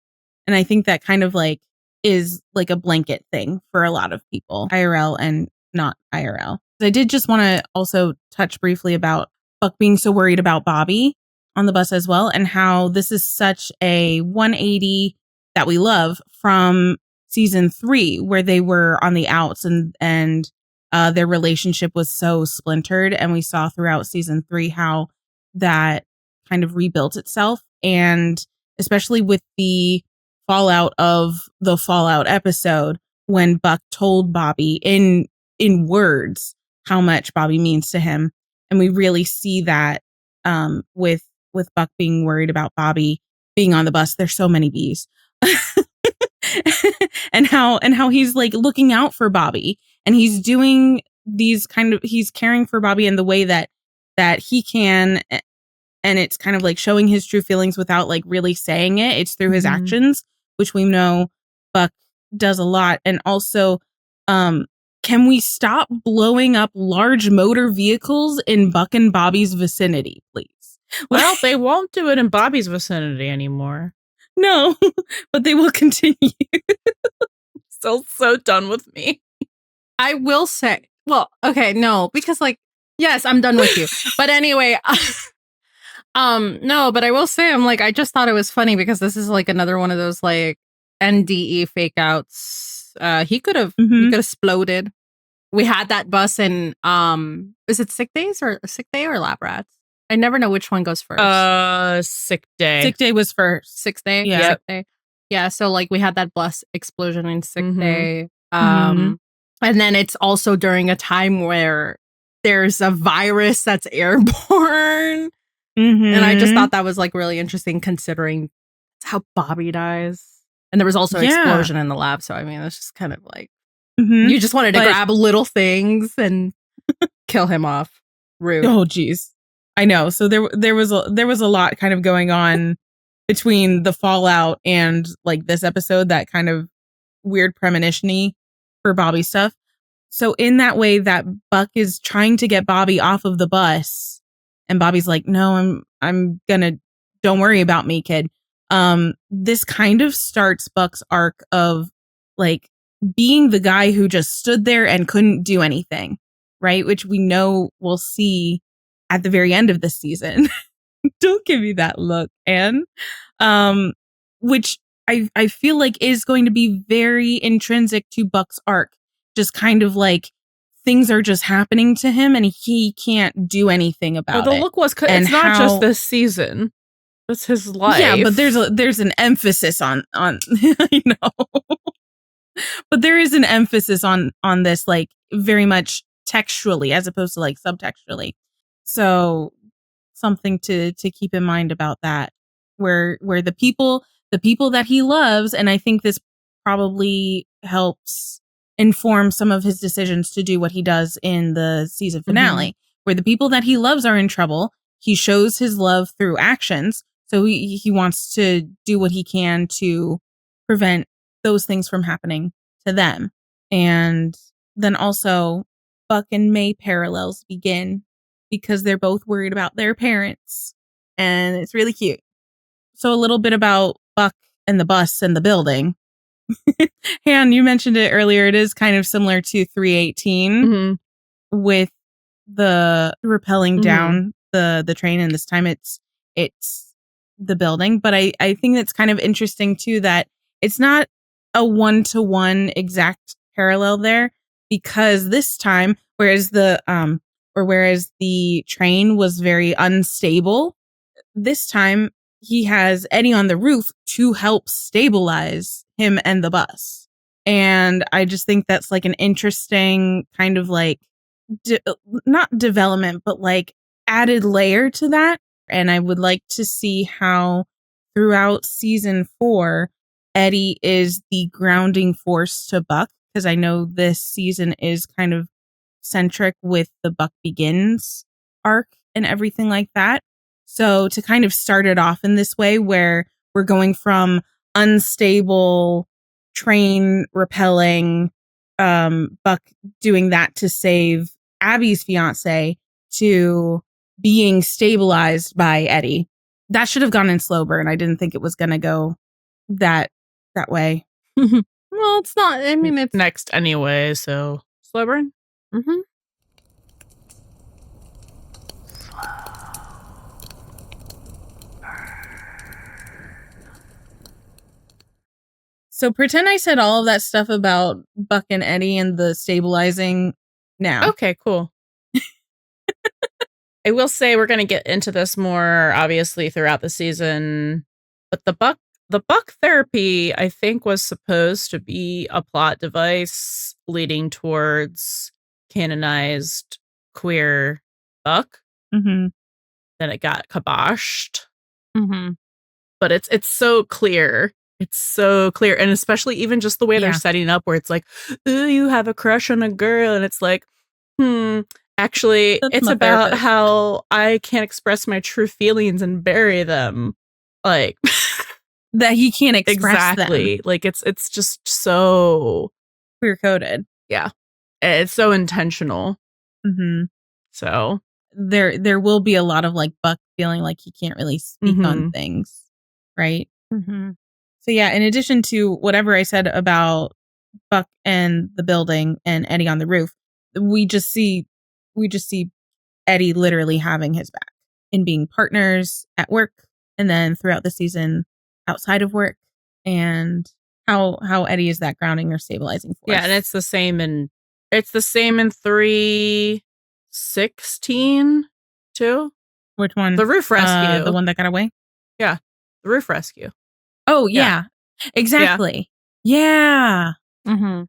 And I think that kind of like is like a blanket thing for a lot of people, IRL and not IRL. I did just want to also touch briefly about Buck being so worried about Bobby on the bus as well, and how this is such a 180 that we love from season 3, where they were on the outs and their relationship was so splintered. And we saw throughout season 3 how that kind of rebuilt itself. And especially with the fallout of the Fallout episode, when Buck told Bobby in words how much Bobby means to him. And we really see that with Buck being worried about Bobby being on the bus. There's so many bees. and how he's like looking out for Bobby, and he's doing these he's caring for Bobby in the way that he can, and it's kind of like showing his true feelings without like really saying it. It's through his actions, which we know Buck does a lot. And also can we stop blowing up large motor vehicles in Buck and Bobby's vicinity, please? Well, they won't do it in Bobby's vicinity anymore. No, but they will continue. Still so done with me. I will say, well, okay, no, because like, yes, I'm done with you. But anyway, no, but I will say, I'm like, I just thought it was funny because this is like another one of those like NDE fake outs. He could have exploded. We had that bus in is it Sick Day or Lab Rats? I never know which one goes first. Sick Day. Sick Day was first. Sick Day? Yeah. Sick Day. Yeah, so like we had that bus explosion in Sick Day. And then it's also during a time where there's a virus that's airborne. And I just thought that was like really interesting considering how Bobby dies. And there was also an explosion in the lab. So I mean, it's just kind of like you just wanted to grab little things and kill him off. Rude. Oh, geez. I know. So there was a lot kind of going on between the fallout and like this episode, that kind of weird premonition-y for Bobby stuff. So in that way that Buck is trying to get Bobby off of the bus, and Bobby's like, no, I'm gonna, don't worry about me, kid. This kind of starts Buck's arc of like being the guy who just stood there and couldn't do anything, right? Which we know we'll see at the very end of the season. Don't give me that look, Anne. Which I feel like is going to be very intrinsic to Buck's arc. Just kind of like things are just happening to him and he can't do anything about it. Well, the look was, it's not just this season. It's his life. Yeah, but there's an emphasis on I know. But there is an emphasis on this, like very much textually as opposed to like subtextually. So something to keep in mind about that, where the people that he loves, and I think this probably helps inform some of his decisions to do what he does in the season finale, where the people that he loves are in trouble. He shows his love through actions. So he wants to do what he can to prevent those things from happening to them. And then also Buck and May parallels begin because they're both worried about their parents. And it's really cute. So a little bit about Buck and the bus and the building. Han, you mentioned it earlier. It is kind of similar to 318 with the rappelling down the train. And this time it's the building. But I think that's kind of interesting too, that it's not a 1-to-1 exact parallel there, because this time, whereas the train was very unstable, this time he has Eddie on the roof to help stabilize him and the bus. And I just think that's like an interesting kind of like not development, but like added layer to that. And I would like to see how throughout season 4, Eddie is the grounding force to Buck, because I know this season is kind of centric with the Buck Begins arc and everything like that. So to kind of start it off in this way, where we're going from unstable train rappelling, Buck doing that to save Abby's fiance, to being stabilized by Eddie. That should have gone in slow burn. I didn't think it was going to go that way. Well, it's not. I mean, it's next anyway, so slow burn. So pretend I said all of that stuff about Buck and Eddie and the stabilizing now. Okay, cool. I will say we're going to get into this more obviously throughout the season, but the Buck therapy, I think, was supposed to be a plot device leading towards canonized queer Buck. Then it got kiboshed. But it's so clear. It's so clear. And especially even just the way they're setting up, where it's like, ooh, you have a crush on a girl. And it's like, actually, it's about how I can't express my true feelings and bury them. Like that he can't express exactly. them. Like it's just so queer coded. Yeah. it's so intentional. Mm-hmm. So there will be a lot of like Buck feeling like he can't really speak on things, right? Mm-hmm. So yeah, in addition to whatever I said about Buck and the building and Eddie on the roof, we just see Eddie literally having his back in being partners at work and then throughout the season outside of work, and how Eddie is that grounding or stabilizing force. yeah, and it's the same in 316 too. Which one? The roof rescue. The one that got away? Yeah. The roof rescue. Oh, yeah. Exactly. Yeah. Mm-hmm.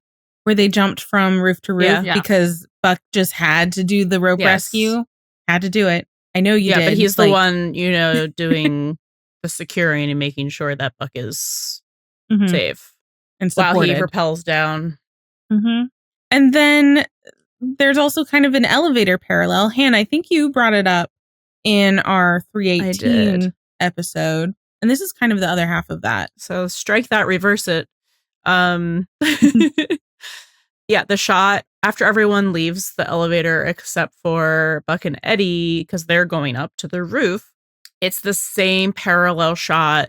Where they jumped from roof to roof Yeah. because Buck just had to do the rope rescue. Had to do it. I know you did. Yeah, but he's the one, doing the securing and making sure that Buck is safe. And while supported. he rappels down. Mm-hmm. And then there's also kind of an elevator parallel. Han, I think you brought it up in our 318 episode. And this is kind of the other half of that. So strike that, reverse it. Yeah, the shot after everyone leaves the elevator except for Buck and Eddie, because they're going up to the roof. It's the same parallel shot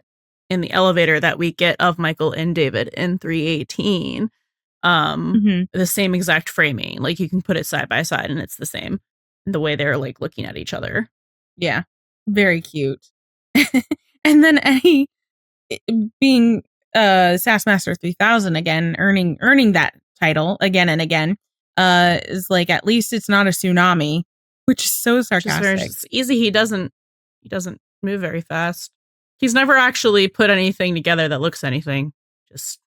in the elevator that we get of Michael and David in 318. The same exact framing. Like you can put it side by side and it's the same. The way they're like looking at each other. Yeah. Very cute. And then Eddie being Sassmaster 3000 again, earning that title again and again, is like, at least it's not a tsunami, which is so sarcastic. It's easy. He doesn't move very fast. He's never actually put anything together that looks anything. Just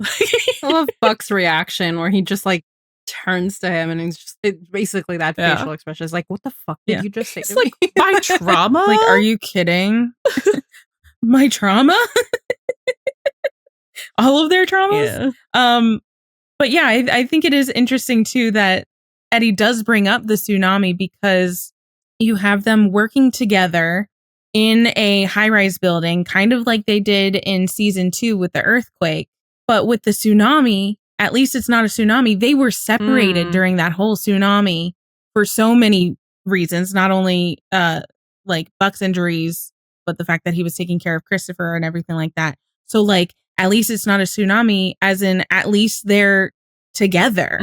I love Buck's reaction where he just like turns to him and he's just basically that facial expression is like, what the fuck did you just say? It's to like me? my trauma. Like, are you kidding? My trauma? All of their traumas? Yeah. But yeah, I think it is interesting too that Eddie does bring up the tsunami because you have them working together in a high-rise building, kind of like they did in season 2 with the earthquake. But with the tsunami, at least it's not a tsunami. They were separated during that whole tsunami for so many reasons, not only like Buck's injuries, but the fact that he was taking care of Christopher and everything like that. So like, at least it's not a tsunami, as in at least they're together.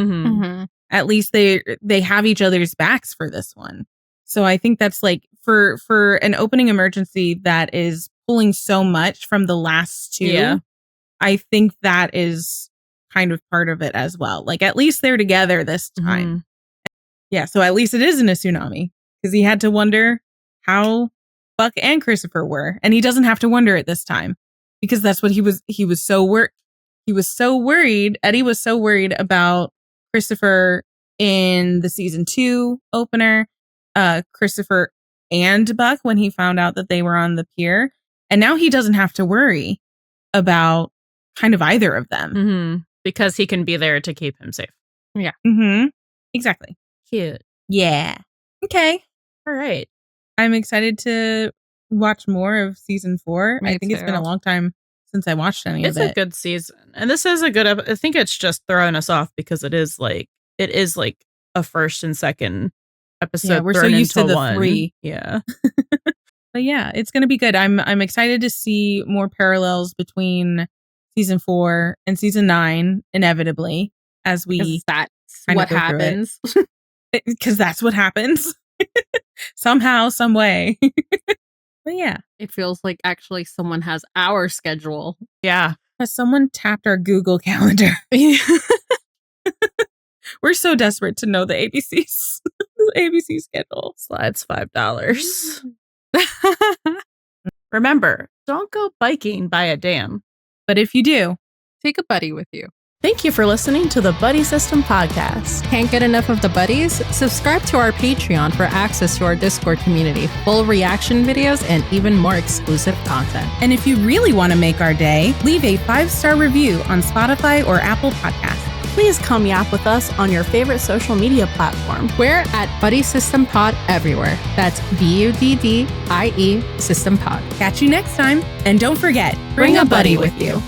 At least they have each other's backs for this one. So I think that's like for an opening emergency that is pulling so much from the last two. Yeah. I think that is kind of part of it as well. Like, at least they're together this time. Yeah. So at least it isn't a tsunami, because he had to wonder how Buck and Christopher were, and he doesn't have to wonder it this time, because that's what he was so worried. Eddie was so worried about Christopher in the season 2 opener, Christopher and Buck, when he found out that they were on the pier. And now he doesn't have to worry about kind of either of them. Because he can be there to keep him safe. Yeah. Exactly. Cute. Yeah. Okay. All right. I'm excited to watch more of season 4. Me I think it's been a too. long time since I watched any of it. It's a good season. And this is a good I think it's just throwing us off because it is like a first and second episode. Yeah, we're so thrown used to into the one. 3. Yeah. But yeah, it's going to be good. I'm excited to see more parallels between season 4 and season 9, inevitably, as we that's kind of what go through happens. because that's what happens. Somehow, some way. But yeah, It feels like actually someone has our schedule. Yeah. has someone tapped our Google Calendar? We're so desperate to know the ABC's ABC schedule. Slides $5. Remember, don't go biking by a dam. But if you do, Take a buddy with you. Thank you for listening to the Buddy System Podcast. Can't get enough of the buddies? Subscribe to our Patreon for access to our Discord community, full reaction videos, and even more exclusive content. and if you really want to make our day, leave a 5-star review on Spotify or Apple Podcasts. Please come yap with us on your favorite social media platform. We're at Buddy System Pod everywhere. That's BUDDIE System Pod. Catch you next time, and don't forget, Bring a buddy with you.